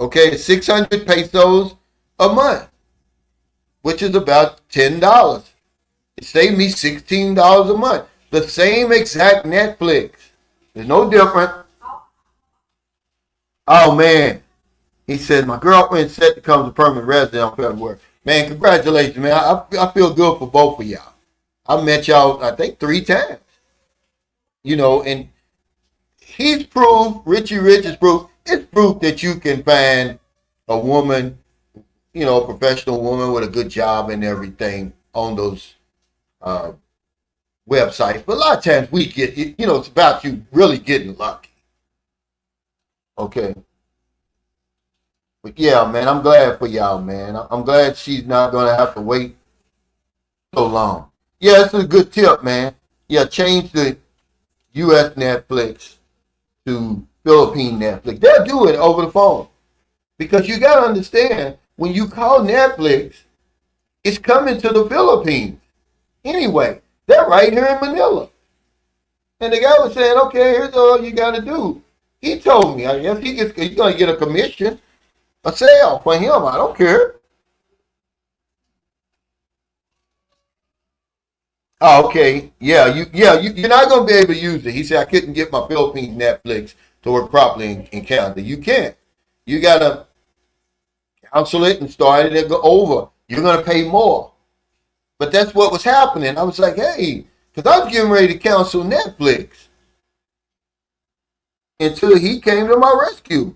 Okay, 600 pesos a month, which is about $10. It saved me $16 a month. The same exact Netflix. There's no different. Oh, man. He said, my girlfriend set to come to permanent resident on February. Man, congratulations, man. I feel good for both of y'all. I met y'all, I think, 3 times. You know, and he's proof, Richie Rich is proof. It's proof that you can find a woman, you know, a professional woman with a good job and everything on those websites. But a lot of times we get, you know, it's about you really getting lucky. Okay. But yeah, man, I'm glad for y'all, man. I'm glad she's not going to have to wait so long. Yeah, it's a good tip, man. Yeah, change the U.S. Netflix to Philippine Netflix. They'll do it over the phone. Because you got to understand, when you call Netflix, it's coming to the Philippines. Anyway, they're right here in Manila. And the guy was saying, okay, here's all you got to do. He told me, I guess he's going to get a commission, a sale for him. I don't care. Oh, okay. Yeah, you're not going to be able to use it. He said, I couldn't get my Philippines Netflix to work properly in Canada. You can't. You got to cancel it and start it and go over. You're going to pay more. But that's what was happening. I was like, hey, because I was getting ready to cancel Netflix until he came to my rescue.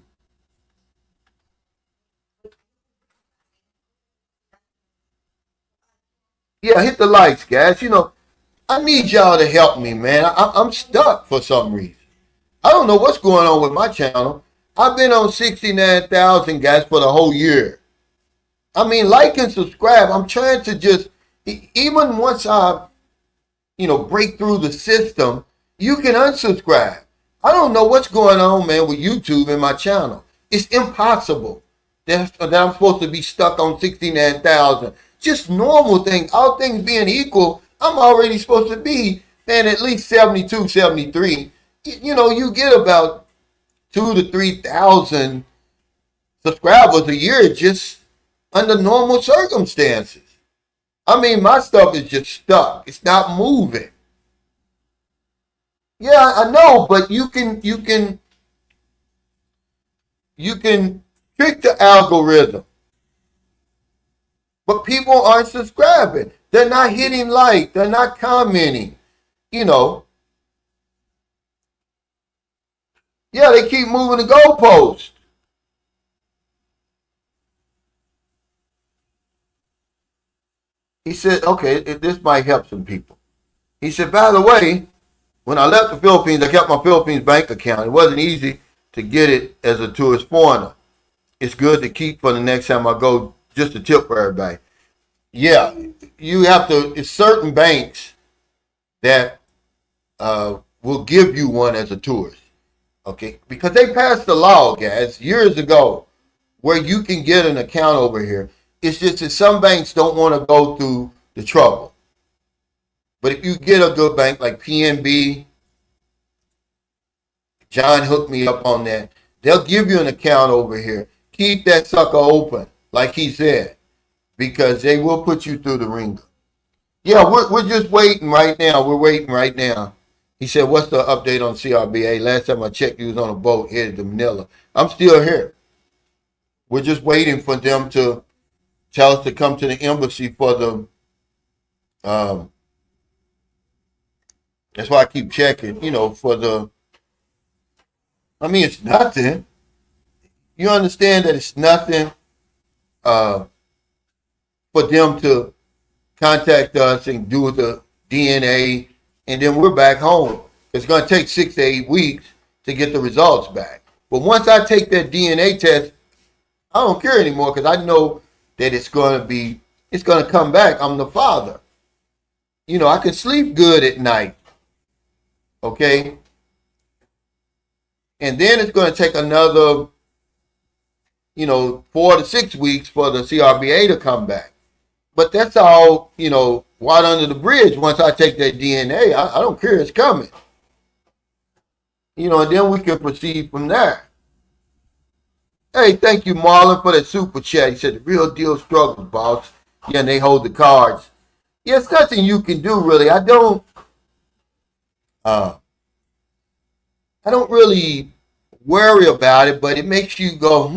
Yeah, hit the likes, guys. You know, I need y'all to help me, man. I'm stuck for some reason. I don't know what's going on with my channel. I've been on 69,000, guys, for the whole year. I mean, like and subscribe. I'm trying to just, even once I, break through the system, you can unsubscribe. I don't know what's going on, man, with YouTube and my channel. It's impossible that I'm supposed to be stuck on 69,000. Just normal things. All things being equal, I'm already supposed to be, man, at least 72, 73. You get about 2,000 to 3,000 subscribers a year just under normal circumstances. I mean, my stuff is just stuck. It's not moving. Yeah, I know, but you can trick the algorithm. But people aren't subscribing. They're not hitting like. They're not commenting. Yeah, they keep moving the goalposts. He said, okay, this might help some people. He said, by the way, when I left the Philippines, I kept my Philippines bank account. It wasn't easy to get it as a tourist foreigner. It's good to keep for the next time I go, just a tip for everybody. Yeah, you have to, it's certain banks that will give you one as a tourist. Okay, because they passed the law, guys, years ago, where you can get an account over here. It's just that some banks don't want to go through the trouble. But if you get a good bank like PNB, John hooked me up on that. They'll give you an account over here. Keep that sucker open, like he said, because they will put you through the ringer. Yeah, we're just waiting right now. We're waiting right now. He said, what's the update on CRBA? Last time I checked, he was on a boat headed to Manila. I'm still here. We're just waiting for them to tell us to come to the embassy for the That's why I keep checking, for the, I mean, it's nothing. You understand that it's nothing uh, for them to contact us and do the DNA, and then we're back home. It's going to take 6 to 8 weeks to get the results back. But once I take that DNA test, I don't care anymore because I know that it's going to come back. I'm the father. I can sleep good at night. Okay. And then it's going to take another, 4 to 6 weeks for the CRBA to come back. But that's all, water under the bridge. Once I take that DNA, I don't care. It's coming. And then we can proceed from there. Hey, thank you, Marlon, for that super chat. He said, the real deal struggles, boss. Yeah, and they hold the cards. Yeah, it's nothing you can do, really. I don't really worry about it, but it makes you go,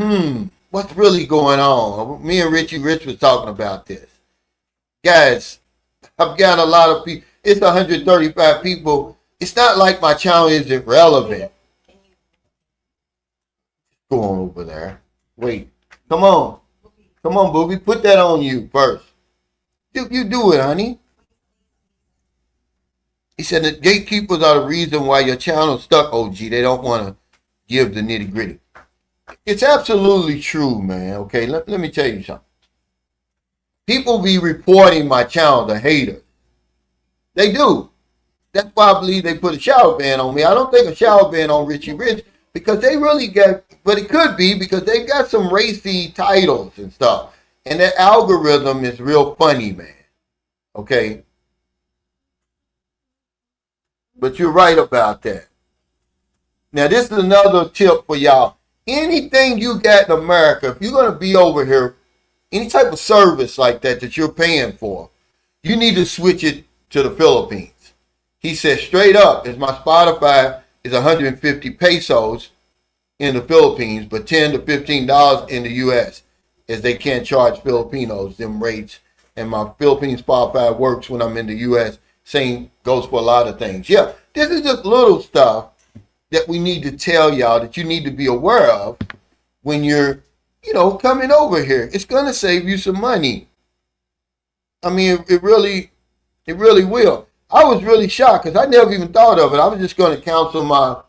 what's really going on? Me and Richie Rich was talking about this. Guys, I've got a lot of people. It's 135 people. It's not like my channel isn't relevant. Go on over there. Wait. Come on. Come on, Booby. Put that on you first. You do it, honey. He said the gatekeepers are the reason why your channel's stuck, OG. They don't want to give the nitty gritty. It's absolutely true, man. Okay, let me tell you something. People be reporting my channel to haters. They do. That's why I believe they put a shower ban on me. I don't think a shower ban on Richie Rich because they really got, but it could be because they got some racy titles and stuff. And that algorithm is real funny, man. Okay? But you're right about that. Now, this is another tip for y'all. Anything you got in America, if you're going to be over here, any type of service like that you're paying for, you need to switch it to the Philippines. He said straight up, as my Spotify is 150 pesos in the Philippines, but $10 to $15 in the U.S., as they can't charge Filipinos them rates. And my Philippine Spotify works when I'm in the U.S. Same goes for a lot of things. Yeah, this is just little stuff that we need to tell y'all that you need to be aware of when you're, coming over here. It's going to save you some money. I mean, it really will. I was really shocked because I never even thought of it. I was just going to cancel my,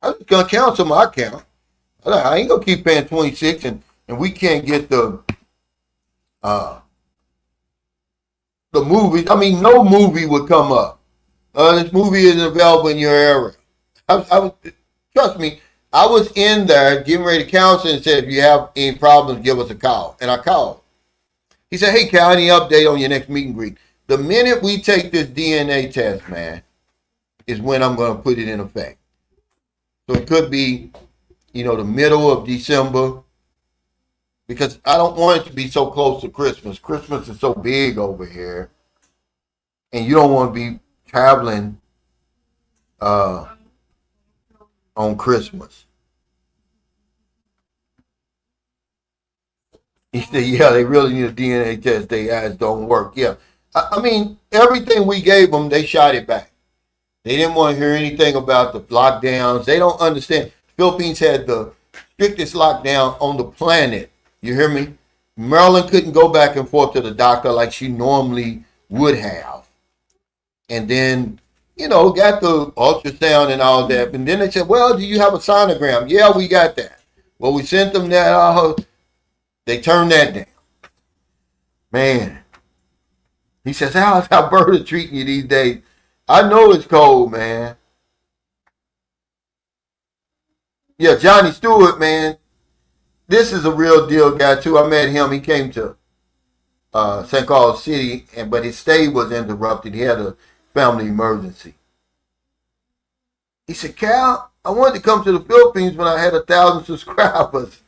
account. I ain't going to keep paying 26 and we can't get the movies. I mean, no movie would come up. This movie isn't available in your area. Trust me, I was in there getting ready to counsel and said, if you have any problems, give us a call. And I called. He said, hey, Cal, any update on your next meet and greet? The minute we take this DNA test, man, is when I'm going to put it in effect. So it could be, the middle of December, because I don't want it to be so close to Christmas. Christmas is so big over here, and you don't want to be traveling on Christmas. He said, yeah, they really need a DNA test. Their eyes don't work. Yeah. I mean, everything we gave them, they shot it back. They didn't want to hear anything about the lockdowns. They don't understand. Philippines had the strictest lockdown on the planet. You hear me? Maryland couldn't go back and forth to the doctor like she normally would have. And then, got the ultrasound and all that. And then they said, well, do you have a sonogram? Yeah, we got that. Well, we sent them that. They turned that down. Man. He says, how's Alberta treating you these days? I know it's cold, man. Yeah, Johnny Stewart, man. This is a real deal guy, too. I met him. He came to St. Carlos City, but his stay was interrupted. He had a family emergency. He said, Cal, I wanted to come to the Philippines when I had 1,000 subscribers.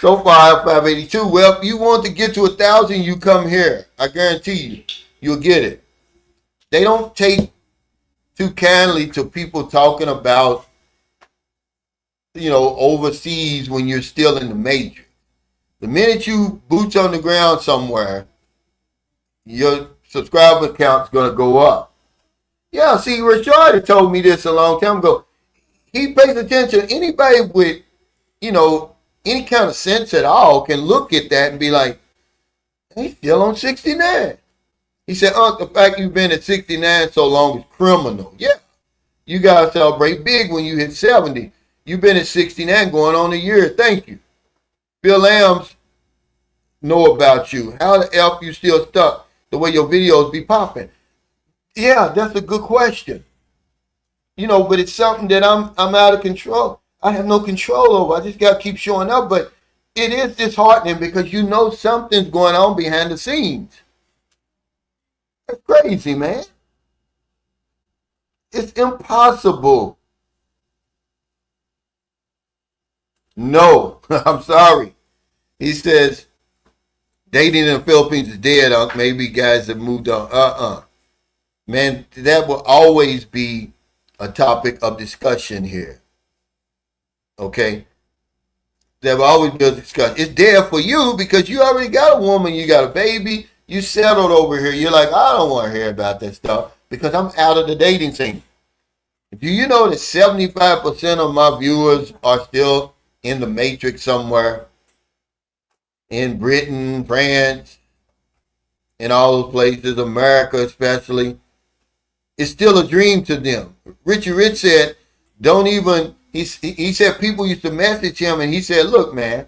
So far, I have 582. Well, if you want to get to 1,000, you come here. I guarantee you, you'll get it. They don't take too kindly to people talking about, overseas when you're still in the matrix. The minute you boots on the ground somewhere, your subscriber count's going to go up. Yeah, see, Rashard had told me this a long time ago. He pays attention. Anybody with, any kind of sense at all can look at that and be like, he's still on 69. He said, the fact you've been at 69 so long is criminal. Yeah, you got to celebrate big when you hit 70. You've been at 69 going on a year. Thank you. Bill Lambs know about you. How the F you still stuck the way your videos be popping? Yeah, that's a good question. But it's something that I'm out of control. I have no control over. I just got to keep showing up. But it is disheartening because something's going on behind the scenes. That's crazy, man. It's impossible. No, I'm sorry. He says, dating in the Philippines is dead. Maybe guys have moved on. Man, that will always be a topic of discussion here. Okay? There will always be a discussion. It's dead for you because you already got a woman, you got a baby, you settled over here. You're like, I don't want to hear about that stuff because I'm out of the dating scene. Do you know that 75% of my viewers are still in the matrix somewhere? In Britain, France, in all those places, America especially. It's still a dream to them. Richie Rich said, he said people used to message him and he said, look, man,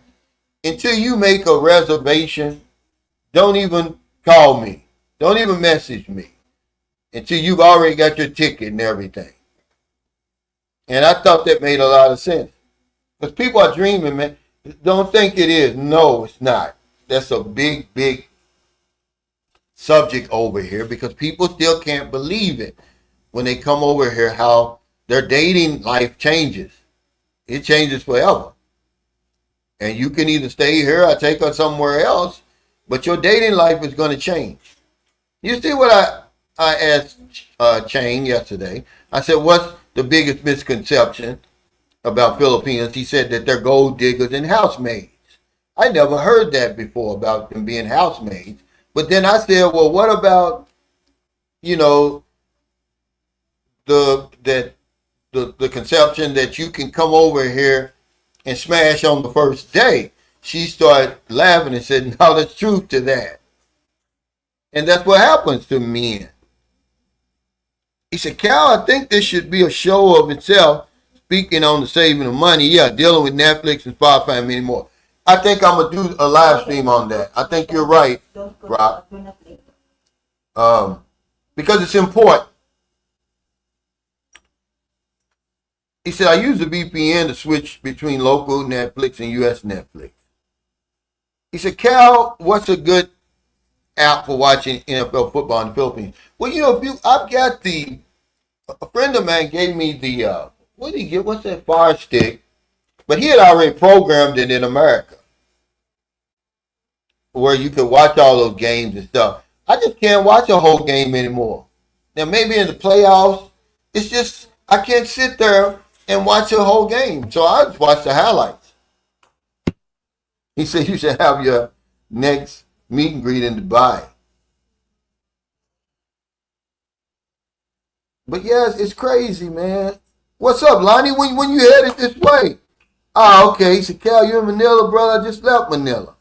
until you make a reservation, don't even call me. Don't even message me until you've already got your ticket and everything. And I thought that made a lot of sense. Because people are dreaming, man. Don't think it is. No, it's not. That's a big, big subject over here because people still can't believe it when they come over here how their dating life changes. It changes forever. And you can either stay here or take her somewhere else, but your dating life is going to change. You see what I asked Chang yesterday? I said, what's the biggest misconception about Filipinos? He said that they're gold diggers and housemaids. I never heard that before about them being housemaids. But then I said, well, what about, the conception that you can come over here and smash on the first day? She started laughing and said, no, there's truth to that. And that's what happens to men. He said, Cal, I think this should be a show of itself, speaking on the saving of money. Yeah, dealing with Netflix and Spotify and many more. I think I'm going to do a live stream on that. I think you're right, Rob. Because it's important. He said, I use a VPN to switch between local Netflix and U.S. Netflix. He said, Cal, what's a good app for watching NFL football in the Philippines? Well, I've got a friend of mine gave me the, what did he get? What's that Fire Stick? But he had already programmed it in America where you could watch all those games and stuff. I just can't watch a whole game anymore. Now, maybe in the playoffs, it's just, I can't sit there and watch a whole game. So I just watch the highlights. He said, you should have your next meet and greet in Dubai. But yes, it's crazy, man. What's up, Lonnie? When you headed this way? Ah, okay. He said, Cal, you in Manila, brother? I just left Manila.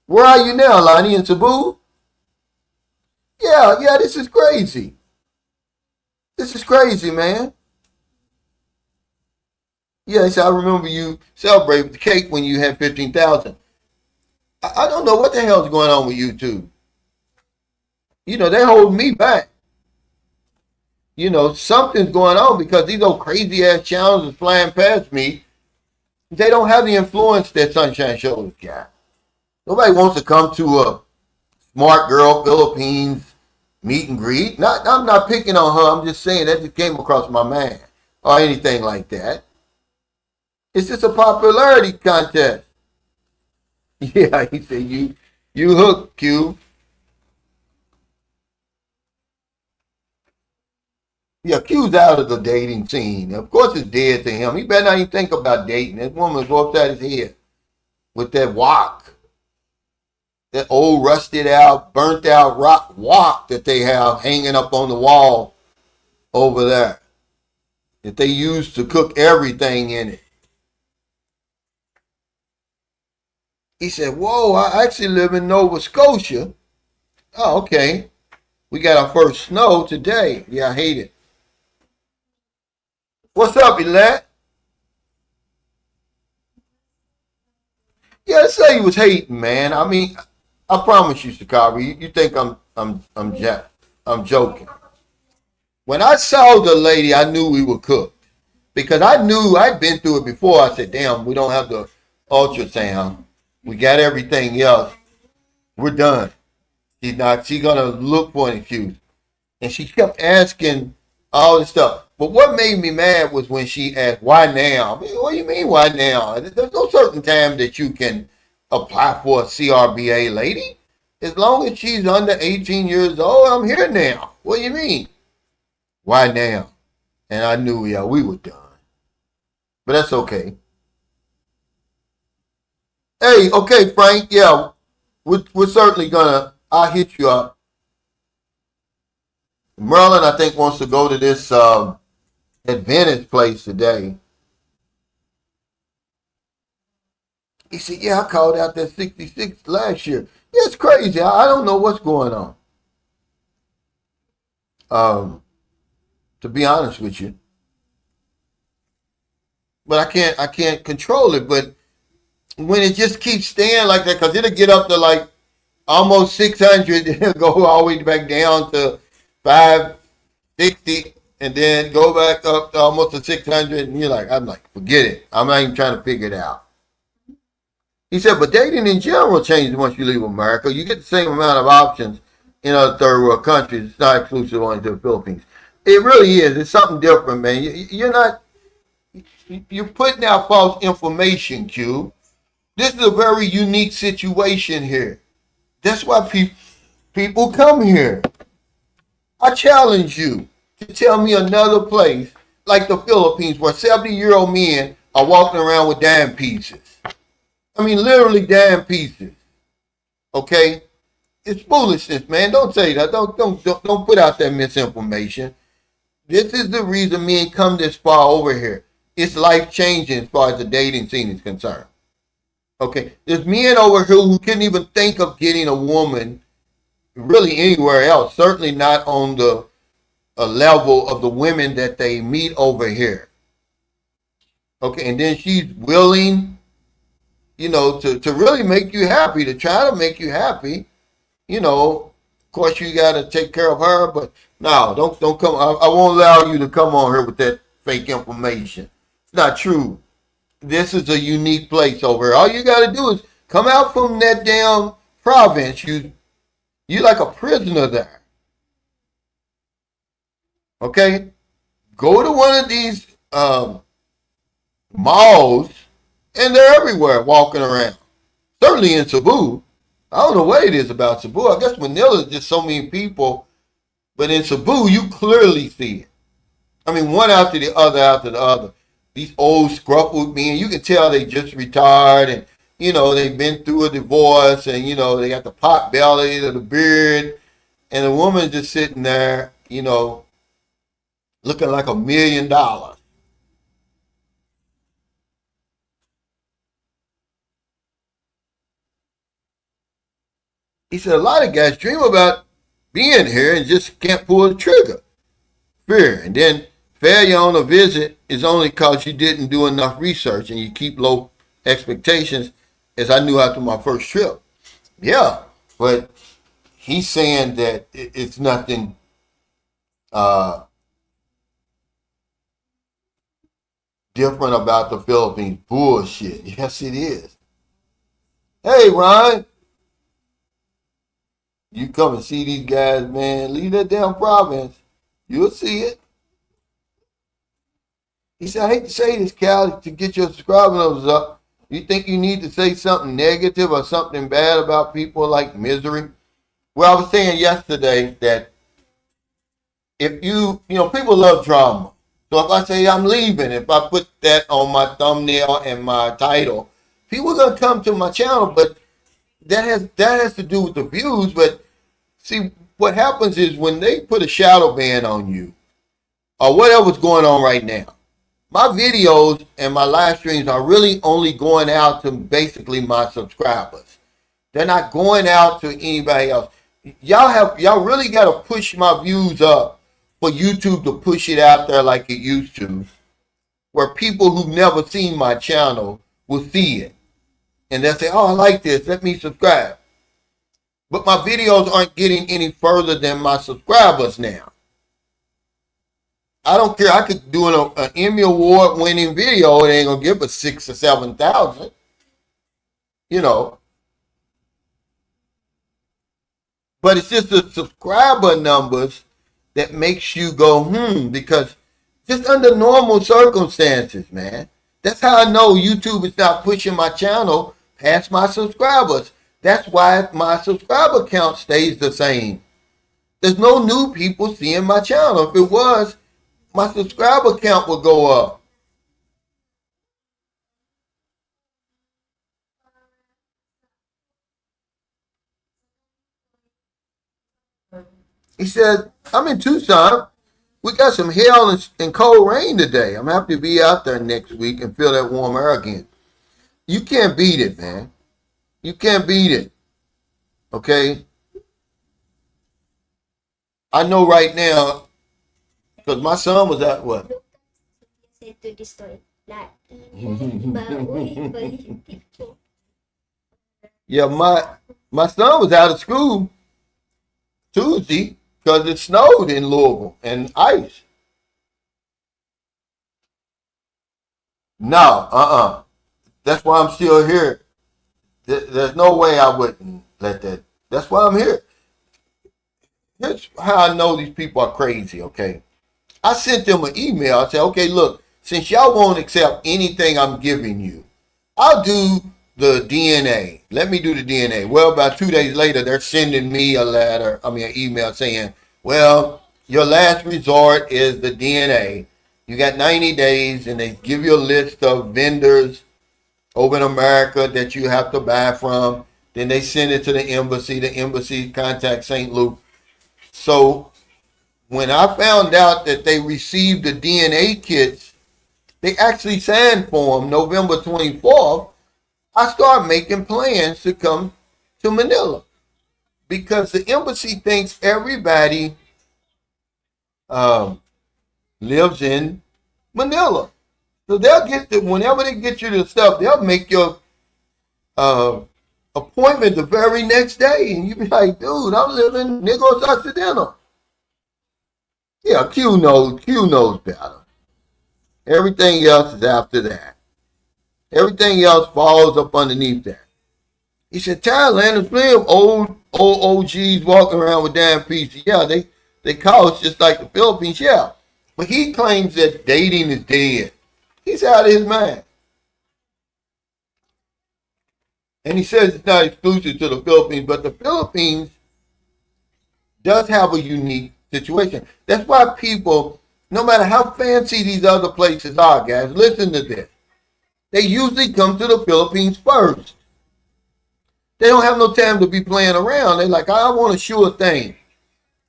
Where are you now, Lonnie? In Cebu? Yeah, this is crazy. This is crazy, man. Yeah, he said, I remember you celebrated the cake when you had 15,000. I don't know what the hell's going on with YouTube. They hold me back. Something's going on because these old crazy ass channels are flying past me. They don't have the influence that Sunshine Show's got. Nobody wants to come to a Smart Girl Philippines meet and greet. I'm not picking on her. I'm just saying that just came across my mind or anything like that. It's just a popularity contest. Yeah, he said you hooked, Q. Yeah, Q's out of the dating scene. Of course it's dead to him. He better not even think about dating. That woman will go upside his head with that walk. that old rusted out, burnt out rock wok that they have hanging up on the wall over there that they use to cook everything in it. He said, whoa, I actually live in Nova Scotia. Oh, okay. We got our first snow today. Yeah, I hate it. What's up, Elette? Yeah, say he was hating, man. I mean, I promise you, Chicago. You think I'm joking? When I saw the lady, I knew we were cooked because I knew I'd been through it before. I said, "Damn, we don't have the ultrasound. We got everything else. We're done." She's not. She's gonna look for an excuse, and she kept asking all this stuff. But what made me mad was when she asked, "Why now?" I mean, what do you mean, why now? There's no certain time that you can apply for a CRBA, lady. As long as she's under 18 years old, I'm here now. What do you mean? Why now? And I knew, yeah, we were done. But that's okay. Hey, okay, Frank, yeah, we're certainly gonna, I'll hit you up. Merlin, I think, wants to go to this Advantage place today. He said, yeah, I called out that 66 last year. Yeah, it's crazy. I don't know what's going on. To be honest with you. But I can't control it. But when it just keeps staying like that, because it'll get up to like almost 600, it'll go all the way back down to 560, and then go back up to almost to 600, and I'm like, forget it. I'm not even trying to figure it out. He said, but dating in general changes once you leave America. You get the same amount of options in other third world countries. It's not exclusive only to the Philippines. It really is. It's something different, man. You're putting out false information, Q. This is a very unique situation here. That's why people come here. I challenge you to tell me another place like the Philippines where 70-year-old men are walking around with dime pieces. I mean, literally dime pieces. Okay? It's foolishness, man. Don't say that. Don't put out that misinformation. This is the reason men come this far over here. It's life-changing as far as the dating scene is concerned. Okay? There's men over here who couldn't even think of getting a woman really anywhere else. Certainly not on the level of the women that they meet over here. Okay? And then she's willing, to really make you happy, to try to make you happy. Of course you got to take care of her, but no, don't come. I won't allow you to come on here with that fake information. It's not true. This is a unique place over here. All you got to do is come out from that damn province. You're like a prisoner there. Okay? Go to one of these malls, and they're everywhere walking around. Certainly in Cebu. I don't know what it is about Cebu. I guess Manila is just so many people. But in Cebu, you clearly see it. I mean, one after the other after the other. These old scruffled men, you can tell they just retired and, they've been through a divorce and, they got the pot belly or the beard. And the woman's just sitting there, looking like $1 million. He said a lot of guys dream about being here and just can't pull the trigger. Fear. And then failure on a visit is only because you didn't do enough research and you keep low expectations, as I knew after my first trip. Yeah, but he's saying that it's nothing different about the Philippines. Bullshit. Yes, it is. Hey, Ron. You come and see these guys, man. Leave that damn province. You'll see it. He said, I hate to say this, Cal, to get your subscriber numbers up. You think you need to say something negative or something bad about people like Misery? Well, I was saying yesterday that if people love drama. So if I say I'm leaving, if I put that on my thumbnail and my title, people are going to come to my channel, but that has to do with the views. But see, what happens is when they put a shadow ban on you or whatever's going on right now, my videos and my live streams are really only going out to basically my subscribers. They're not going out to anybody else. Y'all really got to push my views up for YouTube to push it out there like it used to, where people who've never seen my channel will see it. And they'll say, oh, I like this. Let me subscribe. But my videos aren't getting any further than my subscribers now. I don't care. I could do an Emmy Award winning video. It ain't going to give us 6,000 or 7,000. You know. But it's just the subscriber numbers that makes you go, because just under normal circumstances, man. That's how I know YouTube is not pushing my channel past my subscribers. That's why my subscriber count stays the same. There's no new people seeing my channel. If it was, my subscriber count would go up. He said, I'm in Tucson. We got some hail and cold rain today. I'm happy to be out there next week and feel that warm air again. You can't beat it, man. You can't beat it. Okay? I know right now, because my son was at what? Yeah, my son was out of school Tuesday because it snowed in Louisville and ice. No, That's why I'm still here. There's no way I wouldn't let that. That's why I'm here. Here's how I know these people are crazy, okay? I sent them an email. I said, okay, look, since y'all won't accept anything I'm giving you, I'll do the DNA. Let me do the DNA. Well, about 2 days later, they're sending me an email saying, well, your last resort is the DNA. You got 90 days, and they give you a list of vendors over in America that you have to buy from. Then they send it to the embassy. The embassy contacts St. Luke. So when I found out that they received the DNA kits, they actually signed for them November 24th. I started making plans to come to Manila because the embassy thinks everybody lives in Manila. So they'll whenever they get you the stuff, they'll make your appointment the very next day. And you be like, dude, I'm living Negros Occidental. Yeah, Q knows better. Everything else is after that. Everything else falls up underneath that. He said, Thailand is plenty of old OGs walking around with damn pieces. Yeah, they call us just like the Philippines, yeah. But he claims that dating is dead. He's out of his mind. And he says it's not exclusive to the Philippines, but the Philippines does have a unique situation. That's why people, no matter how fancy these other places are, guys, listen to this. They usually come to the Philippines first. They don't have no time to be playing around. They're like, I want a sure thing.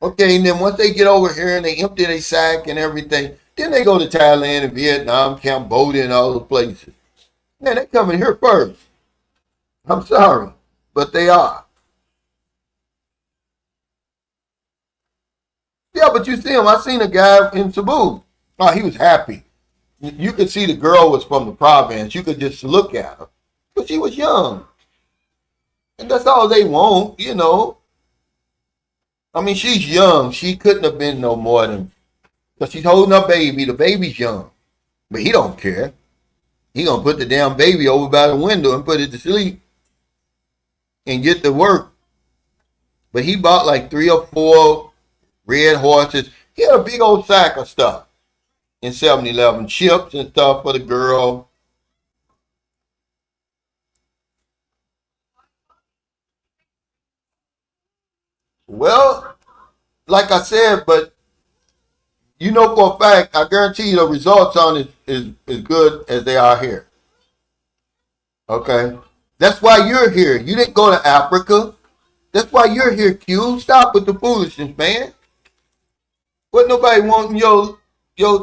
Okay, and then once they get over here and they empty their sack and everything, then they go to Thailand and Vietnam, Cambodia, and all those places. Man, they're coming here first. I'm sorry, but they are. Yeah, but you see him. I seen a guy in Cebu. Oh, he was happy. You could see the girl was from the province. You could just look at her. But she was young. And that's all they want, you know. I mean, she's young. She couldn't have been no more than, because she's holding her baby. The baby's young. But he don't care. He gonna put the damn baby over by the window and put it to sleep and get to work. But he bought like 3 or 4 red horses. He had a big old sack of stuff in 7-Eleven, chips and stuff for the girl. Well, like I said, but you know for a fact, I guarantee you the results on it is as good as they are here. Okay? That's why you're here. You didn't go to Africa. That's why you're here, Q. Stop with the foolishness, man. What nobody wanting your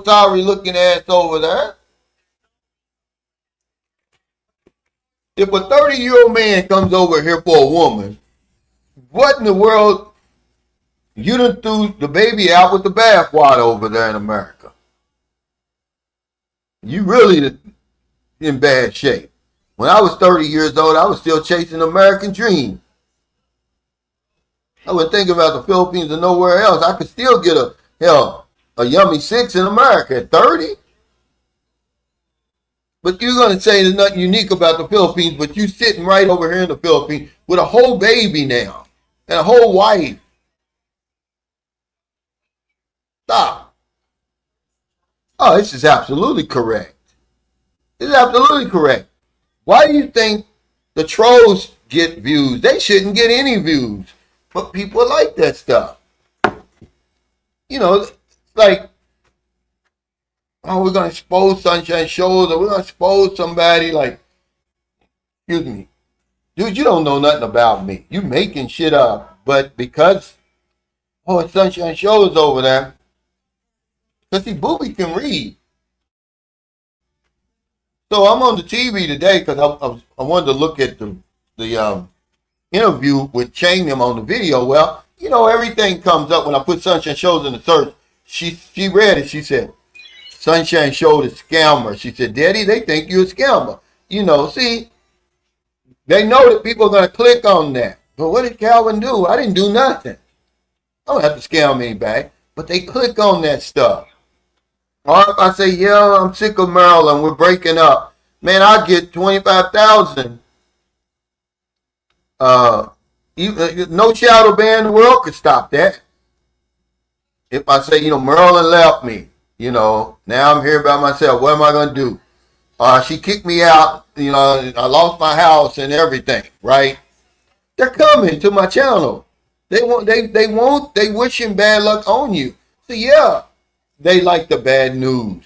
sorry looking ass over there? If a 30-year-old man comes over here for a woman, what in the world? You done threw the baby out with the bathwater over there in America. You really in bad shape. When I was 30 years old, I was still chasing the American dream. I wasn't thinking about the Philippines or nowhere else. I could still get a yummy 6 in America at 30. But you're going to say there's nothing unique about the Philippines, but you sitting right over here in the Philippines with a whole baby now and a whole wife. Stop. Oh, this is absolutely correct. This is absolutely correct. Why do you think the trolls get views? They shouldn't get any views. But people like that stuff. You know, like, oh, we're going to expose Sunshine Shows, or we're going to expose somebody like, excuse me. Dude, you don't know nothing about me. You making shit up. But because, oh, it's Sunshine Shows over there. Because see, Booby can read. So I'm on the TV today because I wanted to look at the interview with Changnam on the video. Well, you know, everything comes up when I put Sunshine Shows in the search. She read it. She said, Sunshine Show is scammer. She said, Daddy, they think you're a scammer. You know, see, they know that people are going to click on that. But what did Calvin do? I didn't do nothing. I don't have to scam anybody. But they click on that stuff. Or if I say, yeah, I'm sick of Maryland, we're breaking up. Man, I get 25,000. No shadow ban in the world could stop that. If I say, you know, Maryland left me, you know, now I'm here by myself. What am I going to do? She kicked me out. You know, I lost my house and everything, right? They're coming to my channel. They wishing bad luck on you. So yeah, they like the bad news.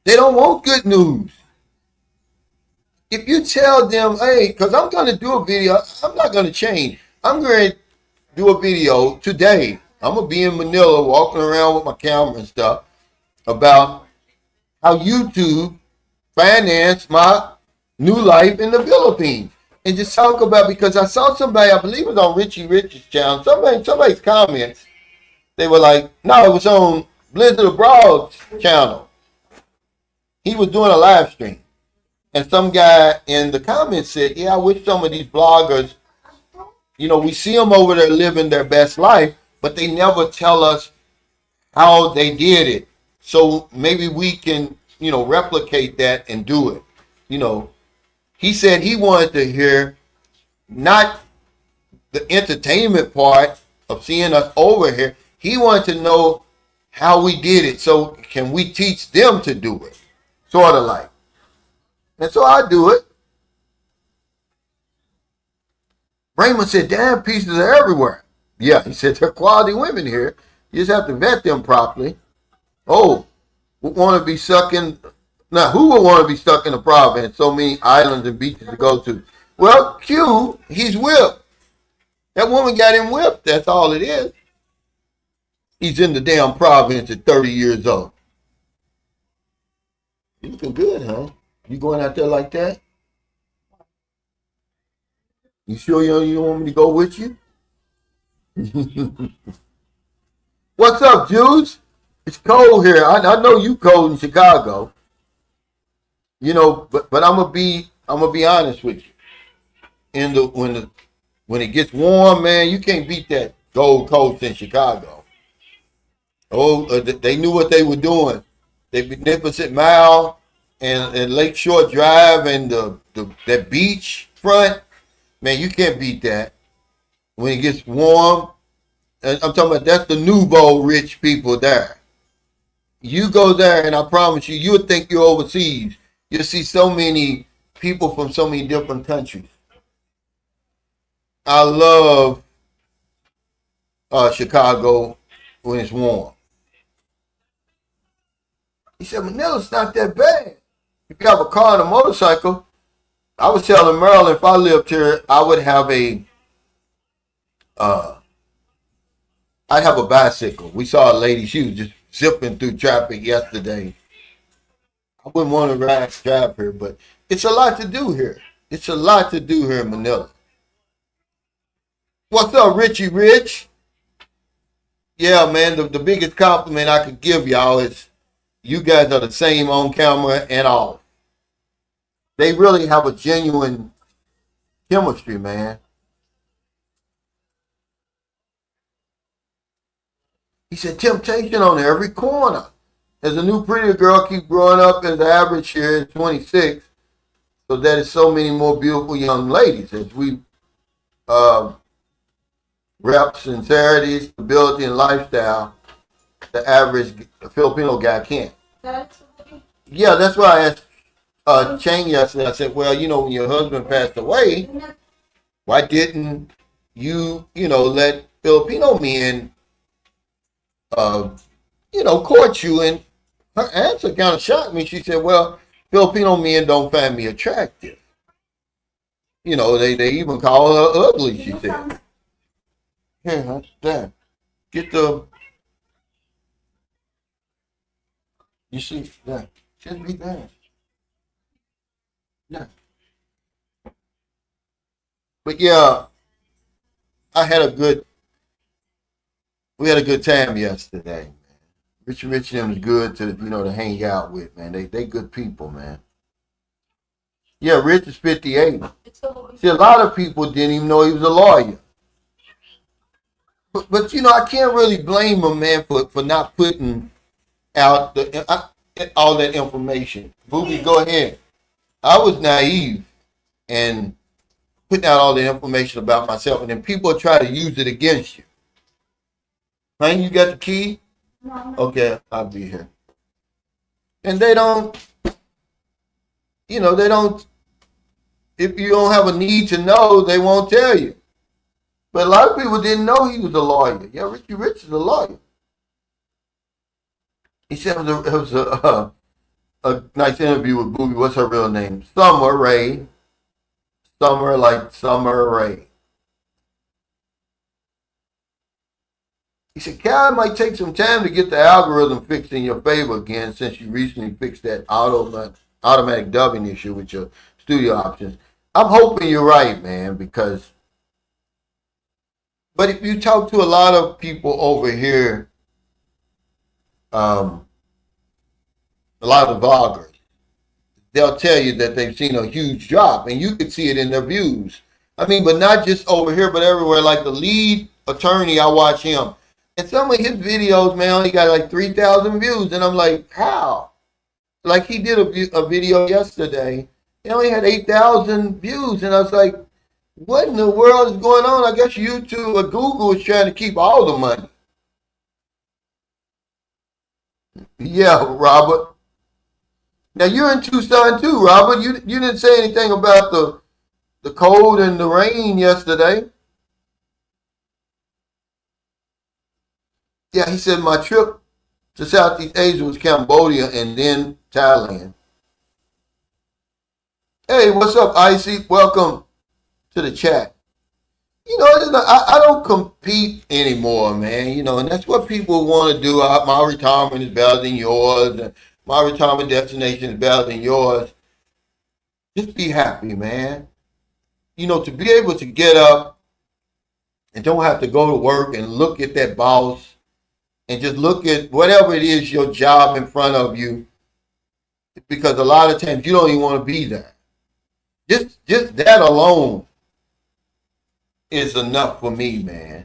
They don't want good news. If you tell them, hey, because I'm going to do a video, I'm not going to change. I'm going to do a video today. I'm going to be in Manila walking around with my camera and stuff about how YouTube financed my new life in the Philippines. And just talk about, because I saw somebody, I believe it was on Richie Rich's channel, somebody's comments, they were like, no, it was on Blizzard Abroad's channel. He was doing a live stream. And some guy in the comments said, yeah, I wish some of these bloggers, you know, we see them over there living their best life, but they never tell us how they did it. So maybe we can, you know, replicate that and do it. You know, he said he wanted to hear not the entertainment part of seeing us over here. He wanted to know how we did it. So can we teach them to do it? Sort of like. And so I do it. Raymond said, damn, pieces are everywhere. Yeah, he said, they're quality women here. You just have to vet them properly. Oh, we want to be sucking. Now, who would want to be stuck in a province? So many islands and beaches to go to. Well, Q, he's whipped. That woman got him whipped. That's all it is. He's in the damn province at 30 years old. You looking good, huh? You going out there like that? You sure you don't want me to go with you? What's up, Jews? It's cold here. I know you cold in Chicago. You know, but I'm gonna be honest with you. When it gets warm, man, you can't beat that Gold Coast in Chicago. Oh, they knew what they were doing. The Magnificent Mile and Lakeshore Drive and that beach front, man, you can't beat that. When it gets warm, and I'm talking about that's the nouveau rich people there. You go there, and I promise you, you'll think you're overseas. You'll see so many people from so many different countries. I love Chicago when it's warm. He said, Manila's not that bad. If you have a car and a motorcycle, I was telling Marilyn if I lived here, I would have uh, I'd have a bicycle. We saw a lady, she was just zipping through traffic yesterday. I wouldn't want to drive here, but it's a lot to do here. It's a lot to do here in Manila. What's up, Richie Rich? Yeah, man, the biggest compliment I could give y'all is you guys are the same on camera and off. They really have a genuine chemistry, man. He said, temptation on every corner. As a new prettier girl keep growing up, as the average here is 26, so that is so many more beautiful young ladies. As we rep sincerity, stability, and lifestyle, the average Filipino guy can't. Yeah, that's why I asked Chang yesterday. I said, well, when your husband passed away, why didn't you, let Filipino men, court you? And her answer kind of shocked me. She said, well, Filipino men don't find me attractive. They even call her ugly, she said. Here, that's that. Get the, you see, that. Just be that. Yeah. But yeah, we had a good time yesterday. Richard and them is good to hang out with, man. They good people, man. Yeah, Rich is 58. See, a lot of people didn't even know he was a lawyer. But I can't really blame him, man, for not putting out all that information. Booby, go ahead. I was naive and putting out all the information about myself, and then people try to use it against you. Honey, you got the key? No. Okay, I'll be here. And they don't, if you don't have a need to know, they won't tell you. But a lot of people didn't know he was a lawyer. Yeah, Richie Rich is a lawyer. He said it was a nice interview with Booby. What's her real name? Summer Rae. Summer like Summer Rae. He said, Cal, it might take some time to get the algorithm fixed in your favor again since you recently fixed that automatic dubbing issue with your studio options. I'm hoping you're right, man, but if you talk to a lot of people over here, a lot of vloggers, they'll tell you that they've seen a huge drop, and you can see it in their views. I mean, but not just over here, but everywhere. Like the lead attorney, I watch him. And some of his videos, man, only got like 3,000 views. And I'm like, how? Like he did a video yesterday. He only had 8,000 views. And I was like, what in the world is going on? I guess YouTube or Google is trying to keep all the money. Yeah, Robert. Now you're in Tucson too, Robert. You didn't say anything about the cold and the rain yesterday. Yeah, he said my trip to Southeast Asia was Cambodia and then Thailand. Hey, what's up, Icy? Welcome to the chat. I don't compete anymore, man. And that's what people want to do. My retirement is better than yours. And my retirement destination is better than yours. Just be happy, man. To be able to get up and don't have to go to work and look at that boss and just look at whatever it is, your job in front of you, because a lot of times you don't even want to be there. Just that alone is enough for me, man.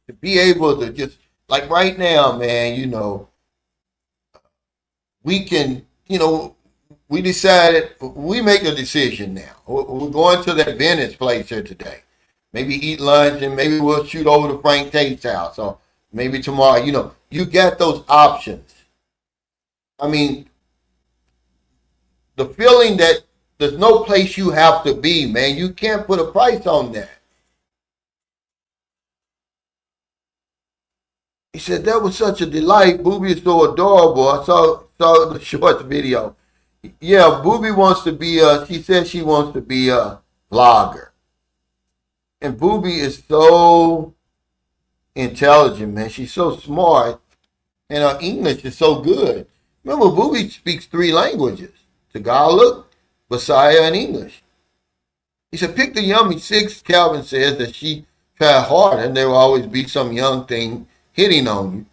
To be able to just, like right now, man, we can, we decided, we make a decision now. We're going to that Venice place here today. Maybe eat lunch and maybe we'll shoot over to Frank Tate's house or maybe tomorrow. You got those options. I mean, the feeling that there's no place you have to be, man. You can't put a price on that. He said, that was such a delight. Booby is so adorable. I saw the short video. Yeah, Booby wants to be she says she wants to be a vlogger. And Booby is so intelligent, man. She's so smart. And her English is so good. Remember, Booby speaks 3 languages. Tagalog, Bisaya, and English. He said, pick the yummy 6. Calvin says that she tried hard and there will always be some young thing hitting on you,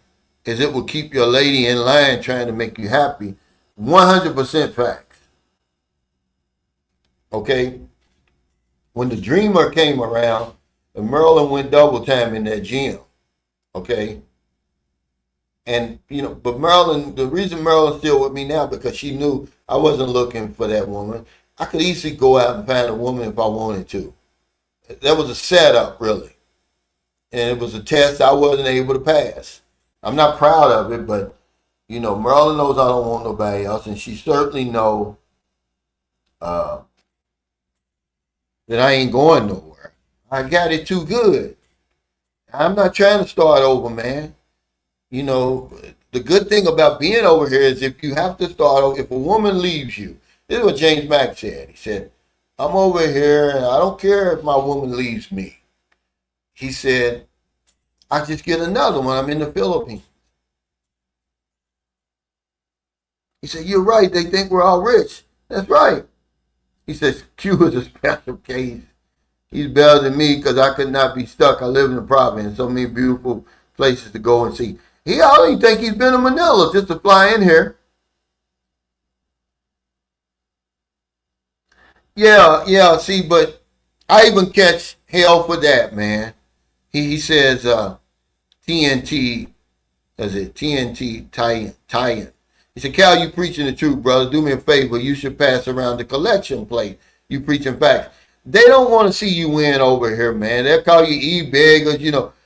as it will keep your lady in line trying to make you happy. 100% facts. Okay? When the dreamer came around, and Merlin went double time in that gym. Okay? And, but Merlin, the reason Merlin's still with me now, because she knew I wasn't looking for that woman. I could easily go out and find a woman if I wanted to. That was a setup, really. And it was a test I wasn't able to pass. I'm not proud of it, but, Merlin knows I don't want nobody else, and she certainly knows that I ain't going nowhere. I got it too good. I'm not trying to start over, man. The good thing about being over here is if you have to start over, if a woman leaves you, this is what James Mack said. He said, I'm over here and I don't care if my woman leaves me. He said, I just get another one. I'm in the Philippines. He said, you're right. They think we're all rich. That's right. He says, Q is a special case. He's better than me because I could not be stuck. I live in the province. So many beautiful places to go and see. I don't even think he's been to Manila just to fly in here. Yeah, see, but I even catch hell for that, man. He says TNT, is it TNT tie-in? He said, Cal, you preaching the truth, brother. Do me a favor. You should pass around the collection plate. You preaching facts. They don't want to see you win over here, man. They'll call you e-beggars,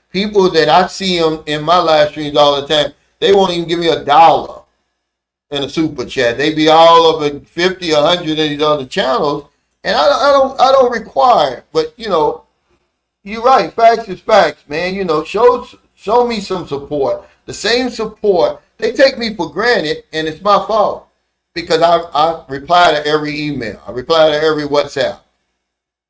people that I see them in my live streams all the time, they won't even give me $1 in a super chat. They be all over 50, 100 of these other channels, and I don't require it. But you're right. Facts is facts, man. Show me some support. The same support. They take me for granted, and it's my fault because I reply to every email. I reply to every WhatsApp,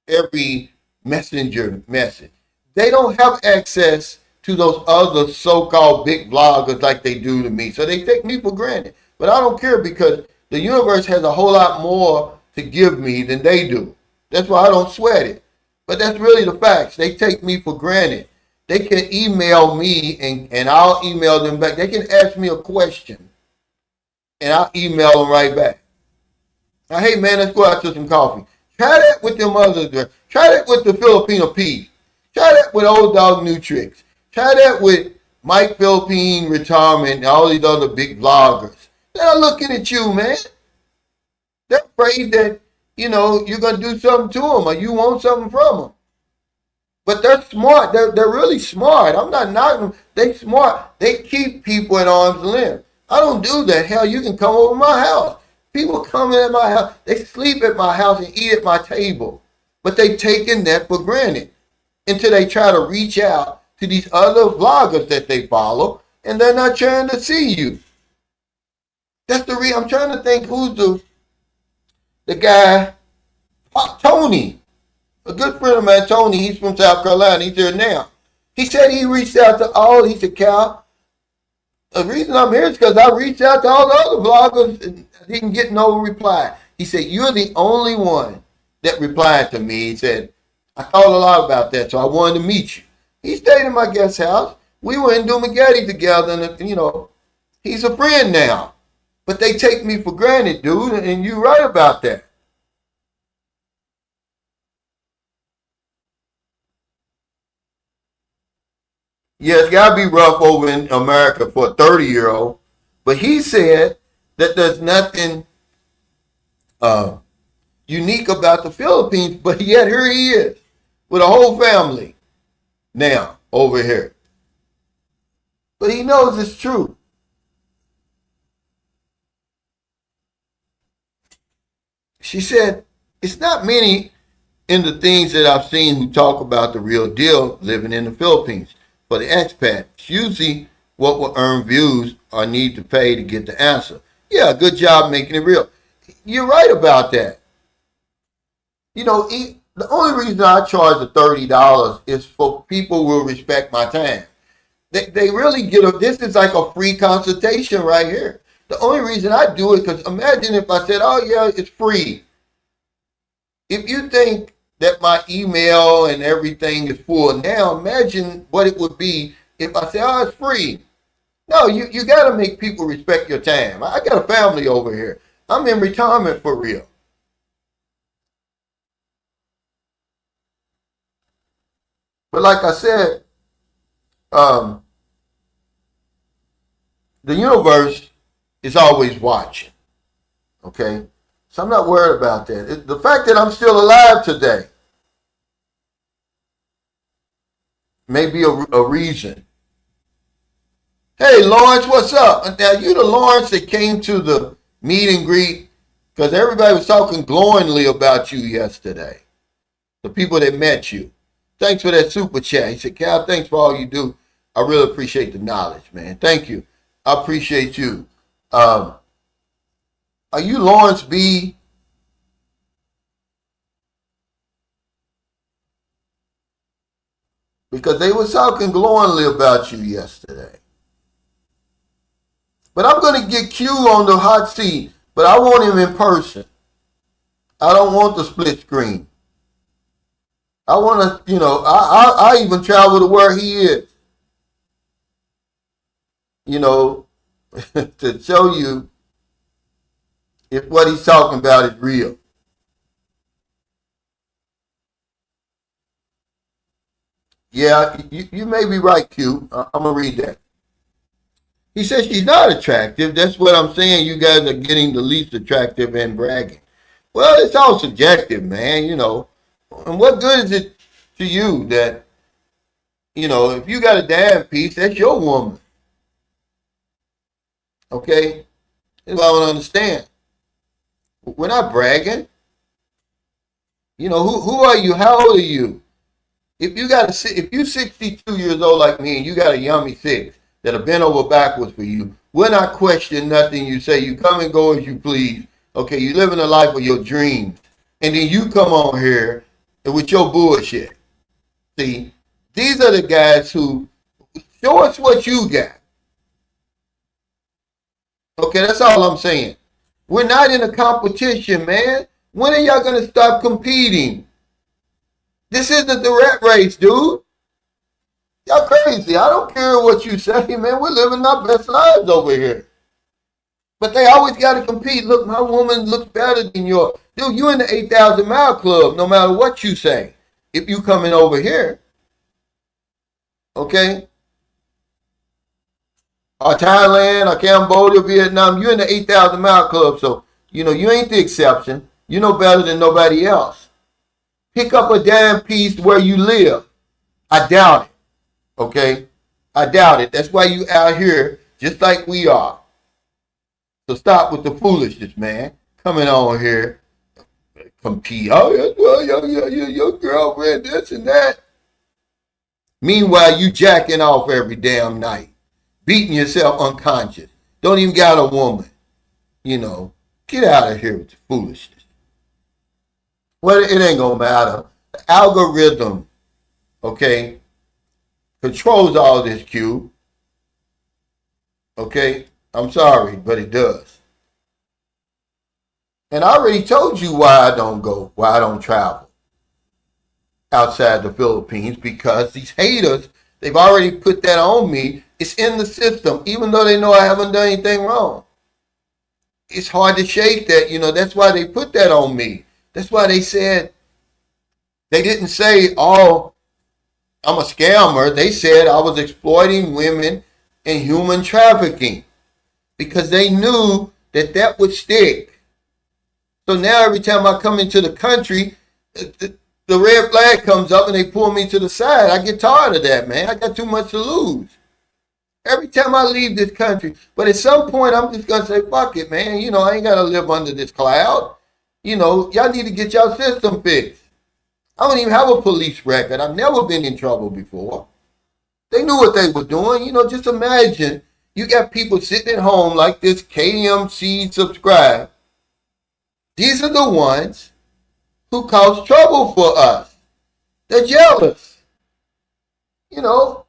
every messenger message. They don't have access to those other so-called big bloggers like they do to me. So they take me for granted. But I don't care because the universe has a whole lot more to give me than they do. That's why I don't sweat it. But that's really the facts. They take me for granted. They can email me and I'll email them back. They can ask me a question and I'll email them right back. Now, hey, man, let's go out to some coffee. Try that with them others. Try that with the Filipino P. Try that with Old Dog New Tricks. Try that with Mike Philippine Retirement and all these other big vloggers. They're looking at you, man. They're afraid that, you're going to do something to them or you want something from them. But they're smart. They're really smart. I'm not knocking them. They're smart. They keep people at arm's length. I don't do that. Hell, you can come over my house. People come in at my house. They sleep at my house and eat at my table. But they've taken that for granted until they try to reach out to these other vloggers that they follow, and they're not trying to see you. That's the reason. I'm trying to think who's the guy, Tony. A good friend of mine, Tony, he's from South Carolina. He's here now. He said he reached out to all. He said, Cal, the reason I'm here is because I reached out to all the other vloggers and didn't get no reply. He said, you're the only one that replied to me. He said, I thought a lot about that, so I wanted to meet you. He stayed in my guest house. We were in Dumaguete together, and, he's a friend now. But they take me for granted, dude, and you're right about that. Yeah, it's got to be rough over in America for a 30-year-old. But he said that there's nothing unique about the Philippines, but yet here he is with a whole family now over here. But he knows it's true. She said, it's not many in the things that I've seen who talk about the real deal living in the Philippines. For the expat, it's usually what will earn views or need to pay to get the answer. Yeah, good job making it real. you're right about that. You know, the only reason I charge the $30 is for people will respect my time. They really get this is like a free consultation right here. The only reason I do it, because imagine if I said, oh yeah, it's free. If you think that my email and everything is full now, imagine what it would be if I say, oh, it's free. No, you got to make people respect your time. I got a family over here. I'm in retirement for real. But like I said, the universe is always watching. Okay? So I'm not worried about that. The fact that I'm still alive today may be a reason. Hey, Lawrence, what's up? Now, you the Lawrence that came to the meet and greet, because everybody was talking glowingly about you yesterday. The people that met you. Thanks for that super chat. He said, Cal, thanks for all you do. I really appreciate the knowledge, man. Thank you. I appreciate you. Are you Lawrence B? Because they were talking glowingly about you yesterday. But I'm going to get Q on the hot seat, but I want him in person. I don't want the split screen. I want to, I even travel to where he is, to show you if what he's talking about is real. Yeah, you may be right, Q. I'm going to read that. He says she's not attractive. That's what I'm saying. You guys are getting the least attractive and bragging. Well, it's all subjective, man, And what good is it to you that, if you got a damn piece, that's your woman. Okay? That's what I don't understand. We're not bragging. Who are you? How old are you? If you're 62 years old like me and you got a yummy six that have bent over backwards for you, we're not questioning nothing you say. You come and go as you please. Okay, you living the life of your dreams. And then you come on here with your bullshit. See, these are the guys who show us what you got. Okay, that's all I'm saying. We're not in a competition, man. When are y'all going to stop competing? This isn't the rat race, dude. Y'all crazy. I don't care what you say, man. We're living our best lives over here. But they always got to compete. Look, my woman looks better than yours. Dude, you in the 8,000 mile club, no matter what you say. If you coming over here. Okay? Or Thailand, or Cambodia, Vietnam, you're in the 8,000 mile club. So, you ain't the exception. You know better than nobody else. Pick up a damn piece where you live. I doubt it. Okay? I doubt it. That's why you out here just like we are. So stop with the foolishness, man. Coming on here. Compete. Oh, yeah, well, your girlfriend, this and that. Meanwhile, you jacking off every damn night. Beating yourself unconscious. Don't even got a woman. Get out of here with the foolishness. Well, it ain't gonna matter. The algorithm, okay, controls all this, Q. Okay? I'm sorry, but it does. And I already told you why I don't travel outside the Philippines, because these haters, they've already put that on me. It's in the system, even though they know I haven't done anything wrong. It's hard to shake that, that's why they put that on me. That's why they said, they didn't say, oh, I'm a scammer. They said I was exploiting women and human trafficking, because they knew that would stick. So now every time I come into the country, the red flag comes up and they pull me to the side. I get tired of that, man. I got too much to lose. Every time I leave this country. But at some point, I'm just going to say, fuck it, man. I ain't got to live under this cloud. Y'all need to get y'all system fixed. I don't even have a police record. I've never been in trouble before. They knew what they were doing. Just imagine you got people sitting at home like this KMC subscribe. These are the ones who cause trouble for us. They're jealous. You know,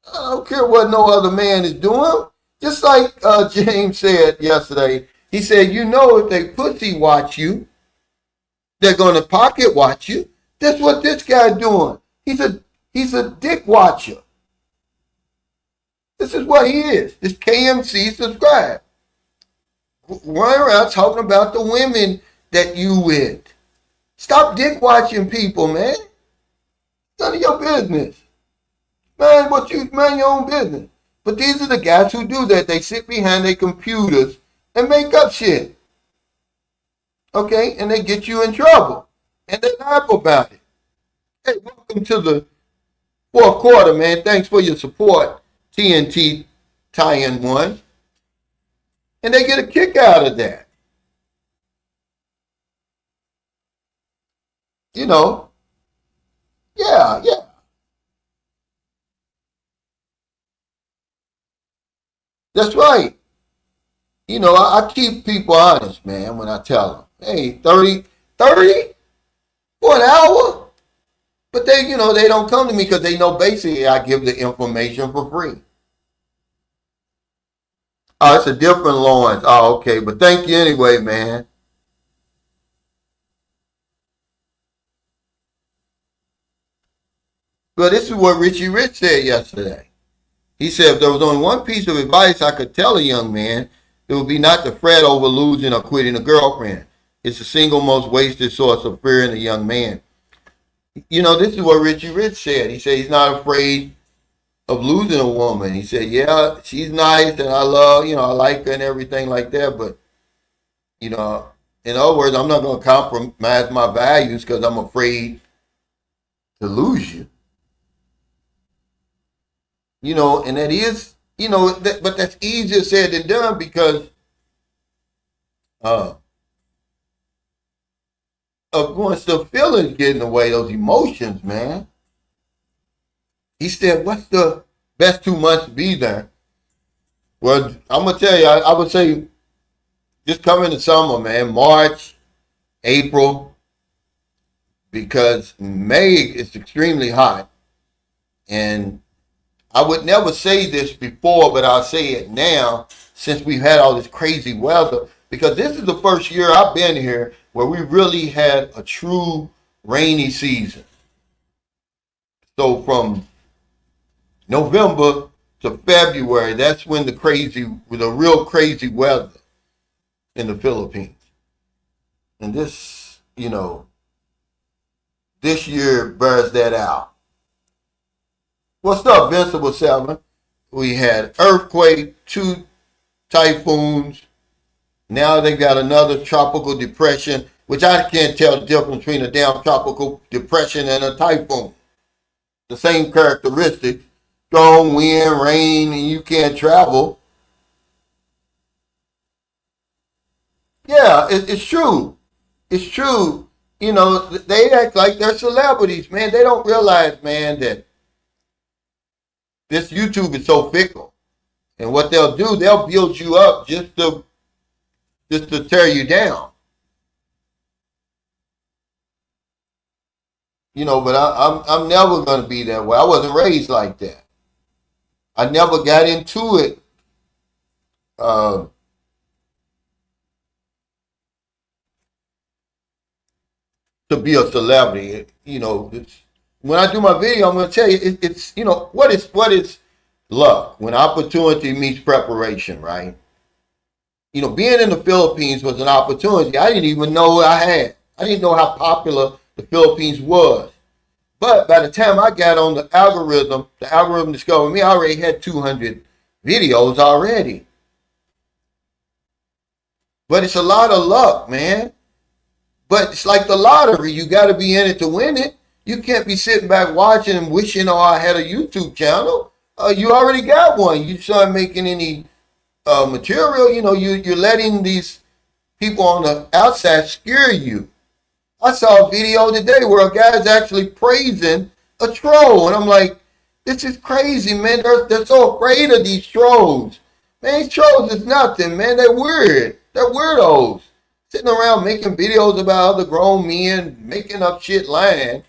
I don't care what no other man is doing. Just like James said yesterday, he said, you know, if they pussy watch you, they're going to pocket watch you. That's what this guy's doing. He's a dick watcher. This is what he is. This KMC subscribe. Run around talking about the women that you with. Stop dick watching people, man. None of your business. Man, your own business. But these are the guys who do that. They sit behind their computers and make up shit. Okay? And they get you in trouble. And they laugh about it. Hey, welcome to the fourth quarter, man. Thanks for your support, TNT Tie-In 1. And they get a kick out of that. You know. Yeah. That's right. You know, I keep people honest, man, when I tell them, hey, 30 for an hour? But they, you know, they don't come to me because they know basically I give the information for free. Oh, it's a different Lawrence. Oh, okay. But thank you anyway, man. But this is what Richie Rich said yesterday. He said, if there was only one piece of advice I could tell a young man, it would be not to fret over losing or quitting a girlfriend. It's the single most wasted source of fear in a young man. You know, this is what Richie Rich said. He said he's not afraid of losing a woman. He said, yeah, she's nice and I like her and everything like that. But, you know, in other words, I'm not going to compromise my values because I'm afraid to lose you. You know, and that is, you know, but that's easier said than done because of once the feelings get in the way, those emotions, man. He said, what's the best 2 months to be there? Well, I'm going to tell you, I would say just come in the summer, man, March, April, because May is extremely hot. And I would never say this before, but I'll say it now since we've had all this crazy weather, because this is the first year I've been here where we really had a true rainy season. So from November to February, that's when the real crazy weather in the Philippines. And this, you know, this year bears that out. What's up, Vincible 7? We had earthquake, 2 typhoons. Now they got another tropical depression, which I can't tell the difference between a damn tropical depression and a typhoon. The same characteristics. Strong wind, rain, and you can't travel. Yeah, it's true. It's true. You know, they act like they're celebrities, man. They don't realize, man, that this YouTube is so fickle. And what they'll do, they'll build you up just to tear you down. You know, but I'm never going to be that way. I wasn't raised like that. I never got into it to be a celebrity. You know, when I do my video, I'm going to tell you, it's you know, what is luck? When opportunity meets preparation, right? You know, being in the Philippines was an opportunity I didn't even know I had. I didn't know how popular the Philippines was. But by the time I got on the algorithm discovered me, I already had 200 videos already. But it's a lot of luck, man. But it's like the lottery. You got to be in it to win it. You can't be sitting back watching and wishing, oh, I had a YouTube channel. You already got one. You start making any material, you know, you're letting these people on the outside scare you. I saw a video today where a guy's actually praising a troll. And I'm like, this is crazy, man. They're so afraid of these trolls. Man, these trolls is nothing, man. They're weird. They're weirdos. sitting around making videos about other grown men, making up shit, lying.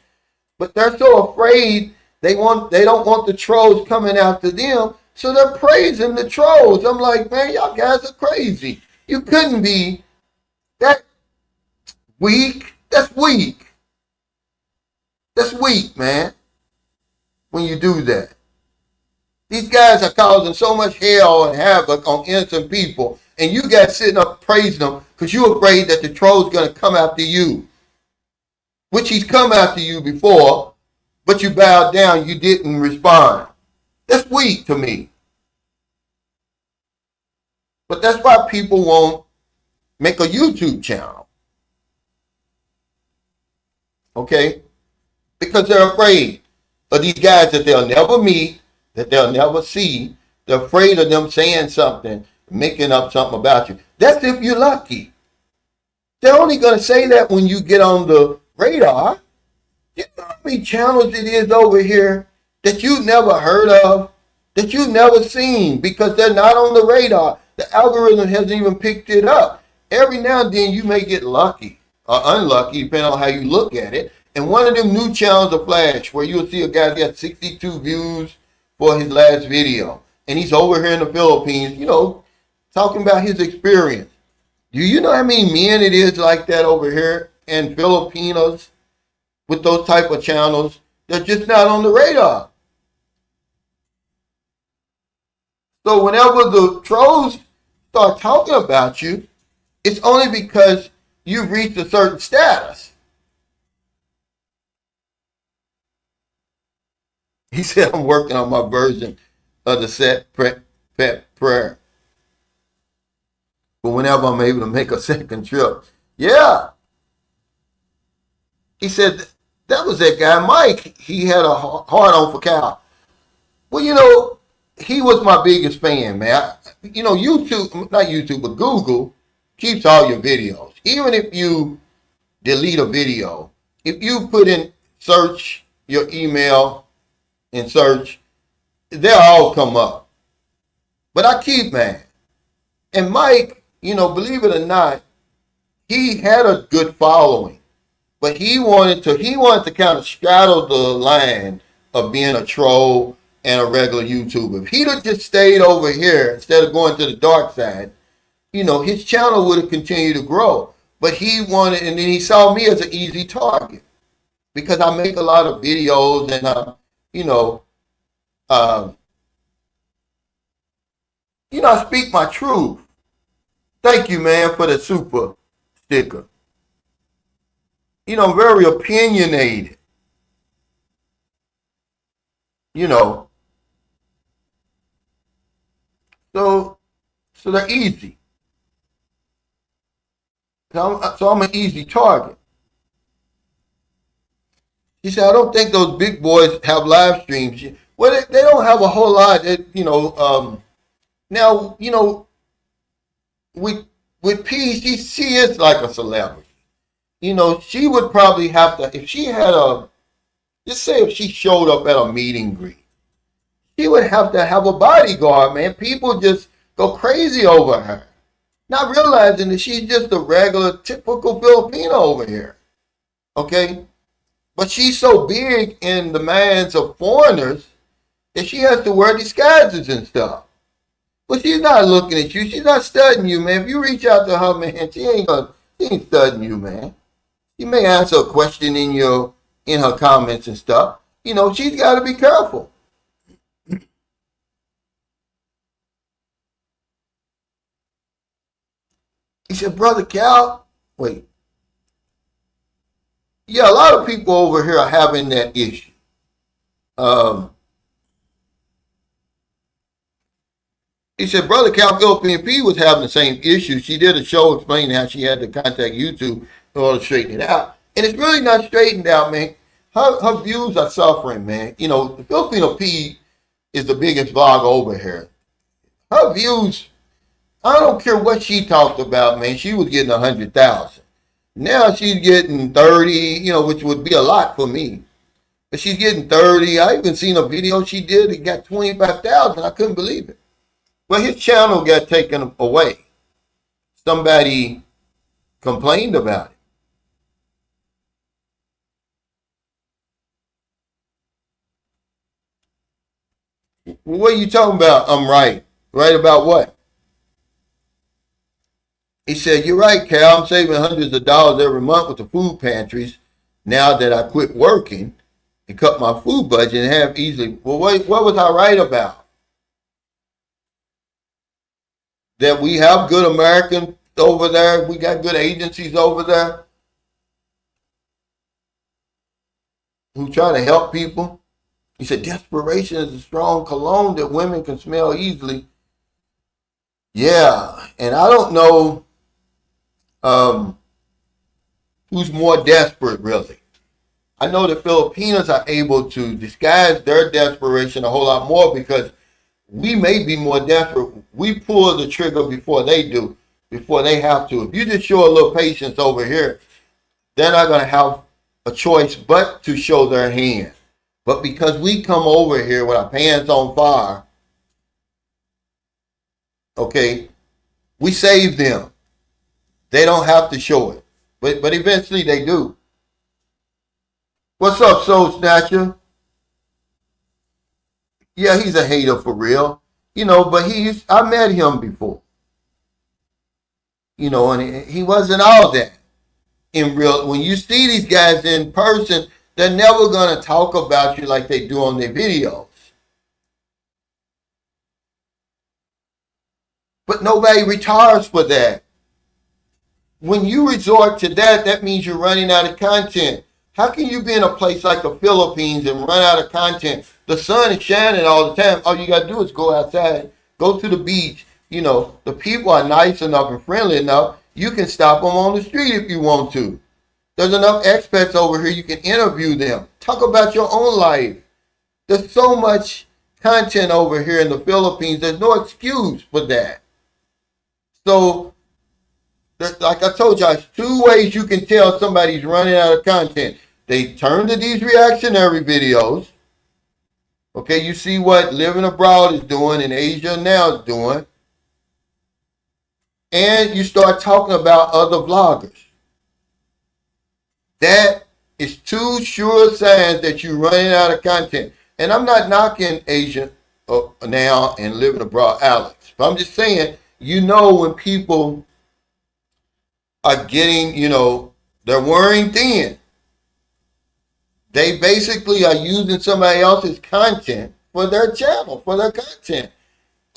But they're so afraid they don't want the trolls coming after them, so they're praising the trolls. I'm like, man, y'all guys are crazy. You couldn't be that weak. That's weak. That's weak, man. When you do that. These guys are causing so much hell and havoc on innocent people, and you guys sitting up praising them because you're afraid that the troll's going to come after you, which he's come after you before, but you bowed down, you didn't respond. That's weak to me. But that's why people won't make a YouTube channel. Okay? Because they're afraid of these guys that they'll never meet, that they'll never see. They're afraid of them saying something, making up something about you. That's if you're lucky. They're only going to say that when you get on the radar. You know how many channels it is over here that you've never heard of, that you've never seen, because they're not on the radar. The algorithm hasn't even picked it up. Every now and then you may get lucky or unlucky, depending on how you look at it. And one of them new channels will flash where you'll see a guy got 62 views for his last video. And he's over here in the Philippines, you know, talking about his experience. Do you know how many men it is like that over here in Filipinos with those type of channels? They're just not on the radar. So whenever the trolls start talking about you, it's only because you've reached a certain status. He said, I'm working on my version of the set prayer. But whenever I'm able to make a second trip. Yeah. He said, that was that guy, Mike. He had a hard on for Cal. Well, you know, he was my biggest fan, man. You know, YouTube, not YouTube, but Google keeps all your videos. Even if you delete a video, if you put in search your email and search, they'll all come up. But I keep mine. And Mike, you know, believe it or not, he had a good following. But he wanted to kind of straddle the line of being a troll and a regular YouTuber. If he'd have just stayed over here instead of going to the dark side, you know, his channel would have continued to grow. But he wanted, and then he saw me as an easy target because I make a lot of videos and you know, I speak my truth. Thank you, man, for the super sticker. You know, very opinionated. You know, so they're easy. So I'm an easy target. He said, I don't think those big boys have live streams. Well, they don't have a whole lot. You know, now, you know, with P, she is like a celebrity. You know, she would probably have to, if she had just say if she showed up at a meet and greet, she would have to have a bodyguard, man. People just go crazy over her, not realizing that she's just a regular, typical Filipino over here. Okay? But she's so big in the minds of foreigners that she has to wear disguises and stuff. But she's not looking at you. She's not studying you, man. If you reach out to her, man, she ain't studying you, man. She may answer a question in her comments and stuff. You know, she's got to be careful. He said, Brother Cal, wait. Yeah, a lot of people over here are having that issue. He said, Brother Cal Philippine P was having the same issue. She did a show explaining how she had to contact YouTube in order to straighten it out. And it's really not straightened out, man. Her views are suffering, man. You know, the Filipino P is the biggest vlog over here. Her views, I don't care what she talked about, man. She was getting 100,000. Now she's getting 30, you know, which would be a lot for me. But she's getting 30. I even seen a video she did. It got 25,000. I couldn't believe it. Well, his channel got taken away. Somebody complained about it. What are you talking about? I'm right. Right about what? He said, you're right, Cal. I'm saving hundreds of dollars every month with the food pantries now that I quit working and cut my food budget and have easily. Well, what was I right about? That we have good Americans over there. We got good agencies over there who try to help people. He said, desperation is a strong cologne that women can smell easily. Yeah, and I don't know who's more desperate, really. I know the Filipinos are able to disguise their desperation a whole lot more because we may be more desperate. We pull the trigger before they do, before they have to. If you just show a little patience over here, they're not going to have a choice but to show their hand. But because we come over here with our pants on fire, okay, we save them. They don't have to show it. But eventually they do. What's up, Soul Snatcher? Yeah, he's a hater for real. But I met him before. And he wasn't all that in real. When you see these guys in person, they're never going to talk about you like they do on their videos. But nobody retires for that. When you resort to that, that means you're running out of content. How can you be in a place like the Philippines and run out of content? The sun is shining all the time. All you got to do is go outside, go to the beach. The people are nice enough and friendly enough. You can stop them on the street if you want to. There's enough expats over here. You can interview them. Talk about your own life. There's so much content over here in the Philippines. There's no excuse for that. So, like I told you, there's two ways you can tell somebody's running out of content. They turn to these reactionary videos. Okay, you see what Living Abroad is doing and Asia Now is doing. And you start talking about other vloggers. That is two sure signs that you're running out of content. And I'm not knocking Asia Now and Living Abroad, Alex. But I'm just saying, when people are getting, they're wearing thin. They basically are using somebody else's content for their channel, for their content.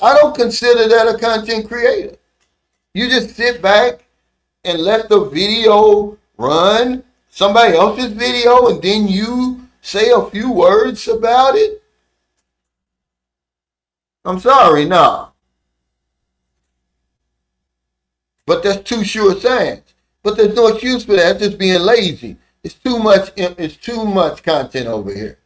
I don't consider that a content creator. You just sit back and let the video run, somebody else's video, and then you say a few words about it. I'm sorry, no. But that's two sure signs. But there's no excuse for that. It's just being lazy. It's too much content over here.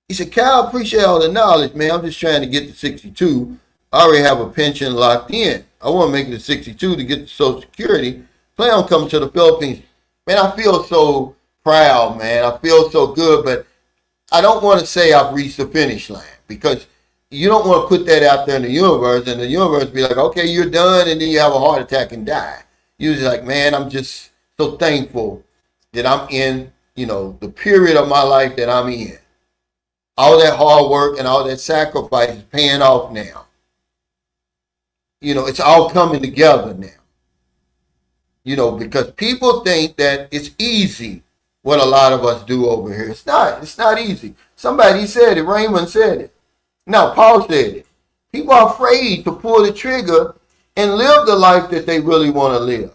He said, Cal, appreciate all the knowledge, man. I'm just trying to get to 62. I already have a pension locked in. I want to make it to 62 to get to Social Security. Plan on coming to the Philippines. Man, I feel so proud, man. I feel so good, but I don't want to say I've reached the finish line because you don't want to put that out there in the universe and the universe be like, okay, you're done, and then you have a heart attack and die. You're just like, man, I'm just so thankful that I'm in, the period of my life that I'm in. All that hard work and all that sacrifice is paying off now. It's all coming together now. Because people think that it's easy what a lot of us do over here. It's not. It's not easy. Somebody said it. Raymond said it. No, Paul said it. People are afraid to pull the trigger and live the life that they really want to live.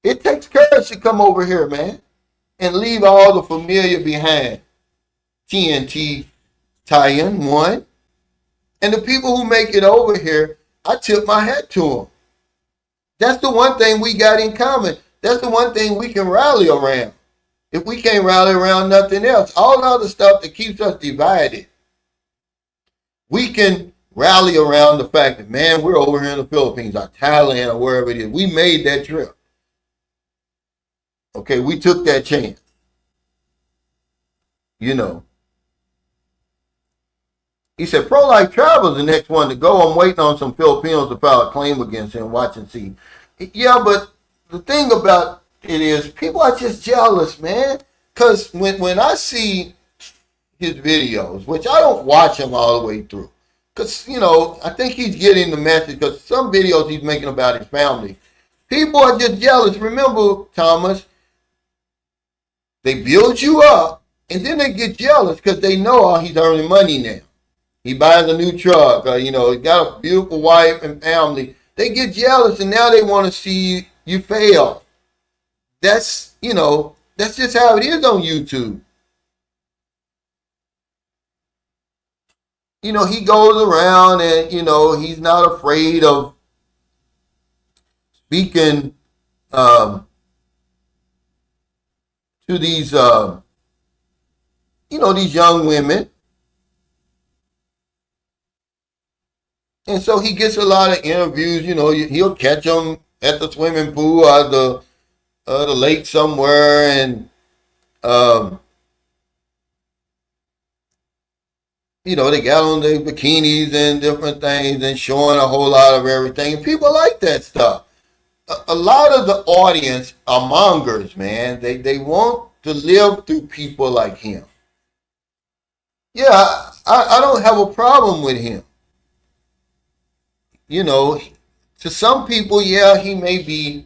It takes courage to come over here, man, and leave all the familiar behind. TNT tie-in, one. And the people who make it over here, I tip my hat to them. That's the one thing we got in common. That's the one thing we can rally around. If we can't rally around nothing else, all the other stuff that keeps us divided, we can rally around the fact that, man, we're over here in the Philippines or Thailand or wherever it is. We made that trip. Okay, we took that chance. He said, Pro-Life Travel is the next one to go. I'm waiting on some Filipinos to file a claim against him. Watch and see. Yeah, but the thing about it is people are just jealous, man. Because when I see his videos, which I don't watch them all the way through, because, I think he's getting the message, because some videos he's making about his family, people are just jealous. Remember, Thomas, they build you up, and then they get jealous because they know he's earning money now. He buys a new truck, he got a beautiful wife and family. They get jealous, and now they want to see you fail. That's just how it is on YouTube. He goes around and, he's not afraid of speaking to these, these young women. And so he gets a lot of interviews, he'll catch them at the swimming pool or the lake somewhere, and, they got on their bikinis and different things and showing a whole lot of everything. And people like that stuff. A lot of the audience are mongers, man. They want to live through people like him. Yeah, I don't have a problem with him. To some people, yeah, he may be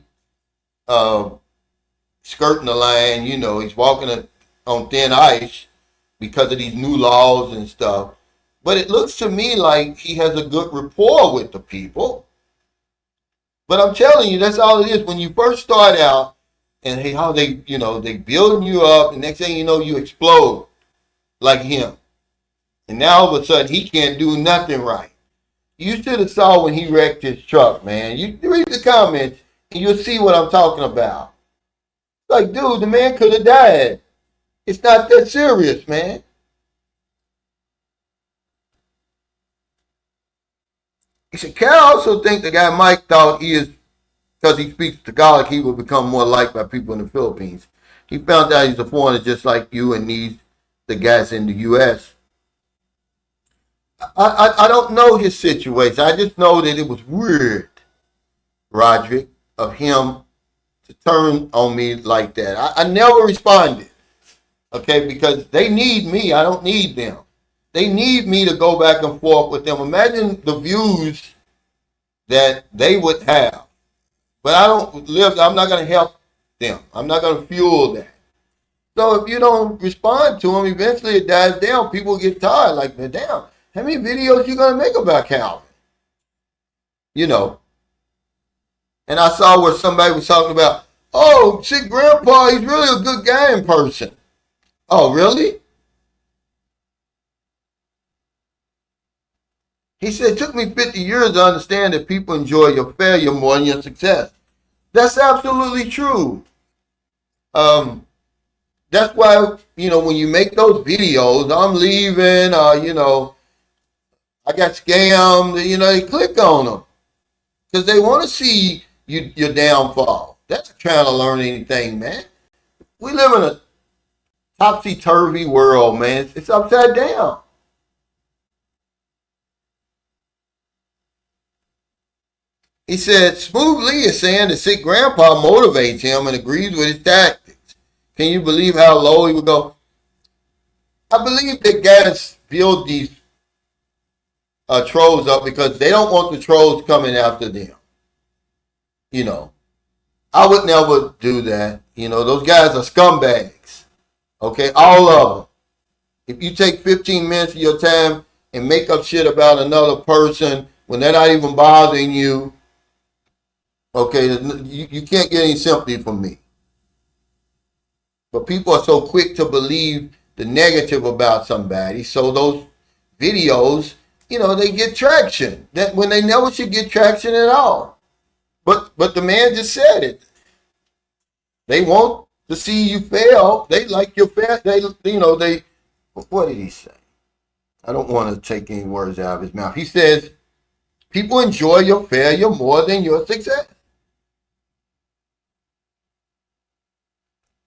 skirting the line. He's walking on thin ice because of these new laws and stuff. But it looks to me like he has a good rapport with the people. But I'm telling you, that's all it is. When you first start out, and how they building you up, and next thing you know, you explode like him. And now all of a sudden, he can't do nothing right. You should have saw when he wrecked his truck, man. You read the comments, and you'll see what I'm talking about. Like, dude, the man could have died. It's not that serious, man. He said, can I also think the guy Mike thought because he speaks Tagalog, he will become more liked by people in the Philippines. He found out he's a foreigner just like you and needs the guys in the U.S. I don't know his situation. I just know that it was weird, Roderick, of him to turn on me like that. I never responded, okay, because they need me. I don't need them. They need me to go back and forth with them. Imagine the views that they would have. But I'm not going to help them. I'm not going to fuel that. So if you don't respond to them, eventually it dies down. People get tired. Like, man, damn, how many videos you going to make about Calvin? And I saw where somebody was talking about, oh, sick grandpa, he's really a good guy in person. Oh, really? He said, it took me 50 years to understand that people enjoy your failure more than your success. That's absolutely true. That's why, when you make those videos, I'm leaving, I got scammed, they click on them. Because they want to see your downfall. That's not trying to learn anything, man. We live in a topsy-turvy world, man. It's upside down. He said, Smooth Lee is saying that sick grandpa motivates him and agrees with his tactics. Can you believe how low he would go? I believe that guys build these trolls up because they don't want the trolls coming after them. I would never do that. Those guys are scumbags. Okay, all of them. If you take 15 minutes of your time and make up shit about another person when they're not even bothering you, okay, you can't get any sympathy from me. But people are so quick to believe the negative about somebody. So those videos, they get traction. That when they never should get traction at all. But the man just said it. They want to see you fail. They like your fail. What did he say? I don't want to take any words out of his mouth. He says, people enjoy your failure more than your success.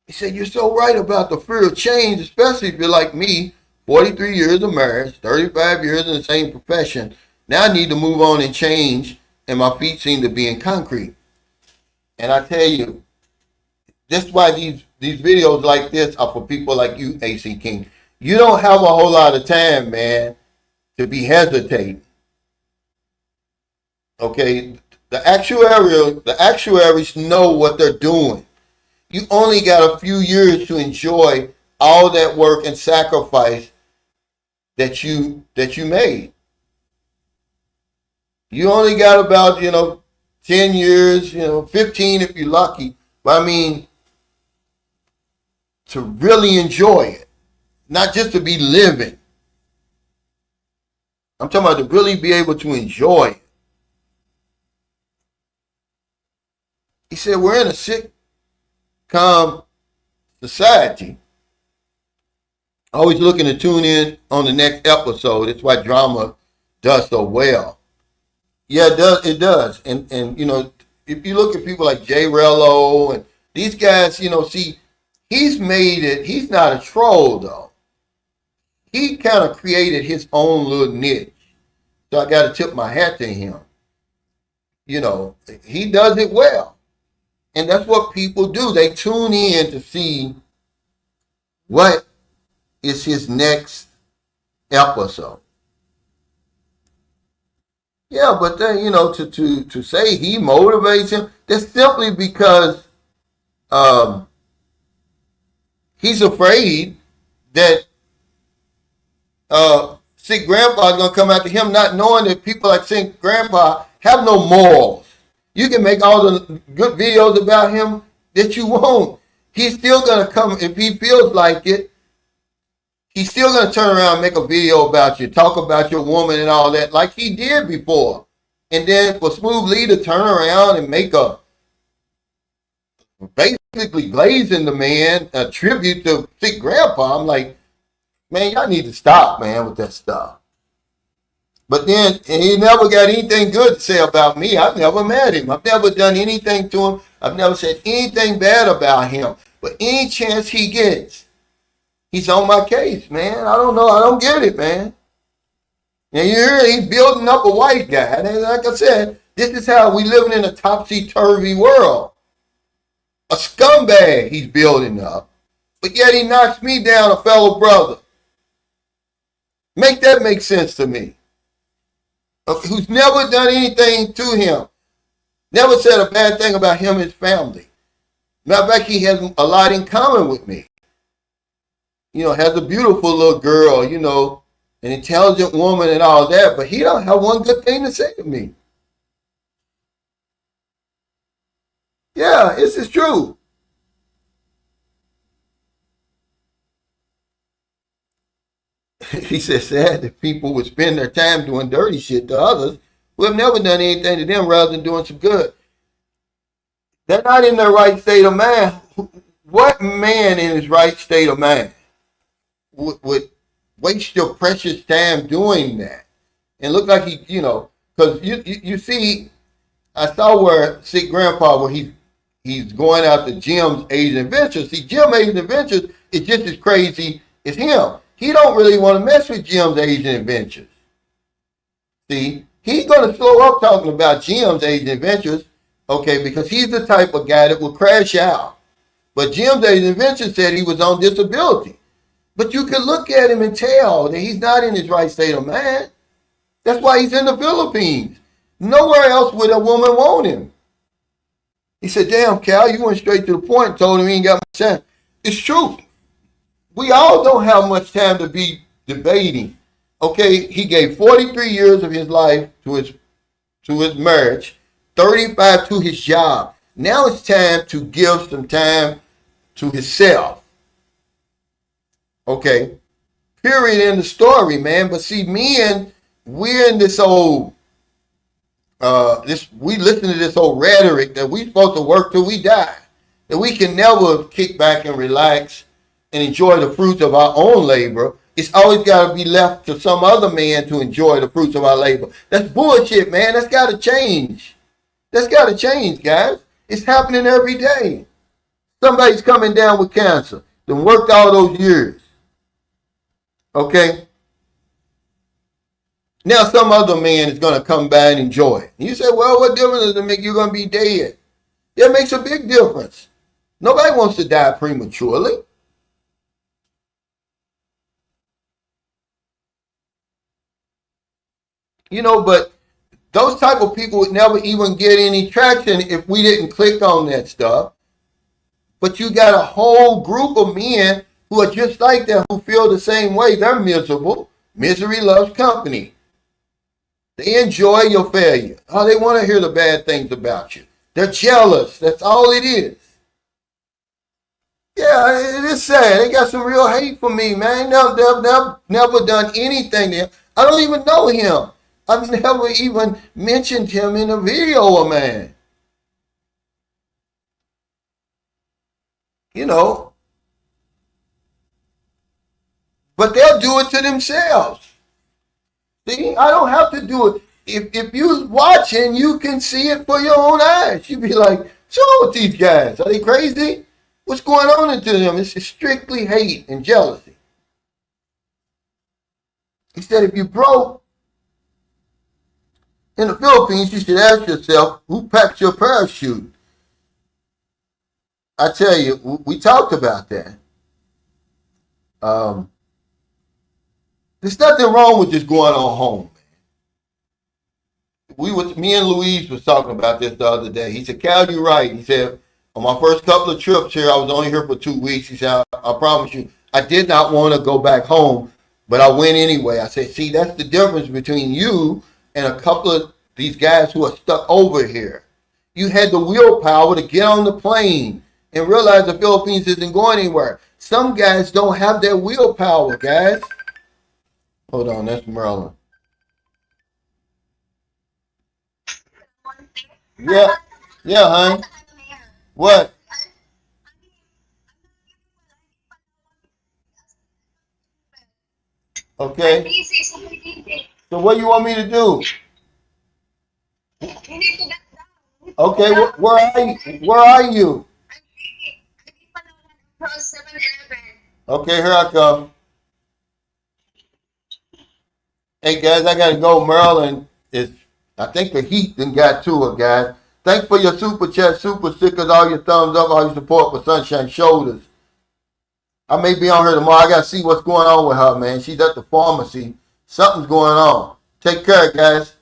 He said, you're so right about the fear of change, especially if you're like me, 43 years of marriage, 35 years in the same profession. Now I need to move on and change, and my feet seem to be in concrete. And I tell you, that's why these videos like this are for people like you, AC King. You don't have a whole lot of time, man, to be hesitating. Okay, the actuaries know what they're doing. You only got a few years to enjoy all that work and sacrifice that you made. You only got about 10 years, 15 if you're lucky. But I mean, to really enjoy it, not just to be living. I'm talking about to really be able to enjoy it. He said, we're in a sitcom society. Always looking to tune in on the next episode. That's why drama does so well. Yeah, it does. It does. And if you look at people like Jay Rello and these guys, see, he's made it. He's not a troll though. He kind of created his own little niche. So I got to tip my hat to him. He does it well. And that's what people do. They tune in to see what is his next episode. Yeah, but then, to say he motivates him, that's simply because he's afraid that sick grandpa is going to come after him, not knowing that people like sick grandpa have no morals. You can make all the good videos about him that you want. He's still going to come, if he feels like it, he's still going to turn around and make a video about you, talk about your woman and all that, like he did before. And then for Smooth Lee to turn around and make basically glazing the man a tribute to sick grandpa, I'm like, man, y'all need to stop, man, with that stuff. But then he never got anything good to say about me. I've never met him. I've never done anything to him. I've never said anything bad about him. But any chance he gets, he's on my case, man. I don't know. I don't get it, man. And you hear he's building up a white guy. And like I said, this is how we living in a topsy-turvy world. A scumbag he's building up. But yet he knocks me down, a fellow brother. Make that make sense to me. Who's never done anything to him. Never said a bad thing about him and his family. Matter of fact, he has a lot in common with me. Has a beautiful little girl, an intelligent woman and all that, but he don't have one good thing to say to me. Yeah, this is true. He said, sad that people would spend their time doing dirty shit to others who have never done anything to them rather than doing some good. They're not in their right state of mind. What man in his right state of mind would waste your precious time doing that? And look like he, because you see, I saw where sick grandpa, where he's going out to Jim's Asian Adventures. See, Jim Asian Adventures is just as crazy as him. He don't really want to mess with Jim's Asian Adventures. See, he's going to slow up talking about Jim's Asian Adventures, okay, because he's the type of guy that will crash out. But Jim's Asian Adventures said he was on disability. But you can look at him and tell that he's not in his right state of mind. That's why he's in the Philippines. Nowhere else would a woman want him. He said, damn, Cal, you went straight to the point and told him he ain't got much time. It's true. We all don't have much time to be debating. Okay, he gave 43 years of his life to his marriage, 35 to his job. Now it's time to give some time to himself. Okay, period in the story, man. But see, we're in this old, we listen to this old rhetoric that we supposed to work till we die, that we can never kick back and relax and enjoy the fruits of our own labor. It's always got to be left to some other man to enjoy the fruits of our labor. That's bullshit, man. That's got to change. That's got to change, guys. It's happening every day. Somebody's coming down with cancer. Then worked all those years. Okay? Now some other man is going to come by and enjoy it. And you say, well, what difference does it make? You're going to be dead. It makes a big difference. Nobody wants to die prematurely. You know, but those type of people would never even get any traction if we didn't click on that stuff. But you got a whole group of men who are just like that, who feel the same way. They're miserable. Misery loves company. They enjoy your failure. Oh, they want to hear the bad things about you. They're jealous. That's all it is. Yeah, it is sad. They got some real hate for me, man. Never done anything to him. I don't even know him. I've never even mentioned him in a video of mine. You know, but they'll do it to themselves. See, I don't have to do it. If you're watching, you can see it for your own eyes. You be like, what's wrong with these guys? Are they crazy? What's going on into them? It's strictly hate and jealousy. He said, if you broke in the Philippines, you should ask yourself, who packed your parachute? I tell you, we talked about that. There's nothing wrong with just going on home. Me and Louise was talking about this the other day. He said, Cal, you're right. He said, on my first couple of trips here, I was only here for 2 weeks. He said, I promise you, I did not want to go back home, but I went anyway. I said, see, that's the difference between you and a couple of these guys who are stuck over here. You had the willpower to get on the plane and realize the Philippines isn't going anywhere. Some guys don't have that willpower, guys. Hold on, that's Merlin. Yeah, yeah, honey. What? Okay. So what do you want me to do? Okay, where are you? Where are you? Okay, here I come. Hey guys, I gotta go. Maryland is, I think the heat done got to her, guys. Thanks for your super chat, super stickers, all your thumbs up, all your support for Sunshine Shoulders. I may be on her tomorrow. I gotta see what's going on with her, man. She's at the pharmacy. Something's going on. Take care, guys.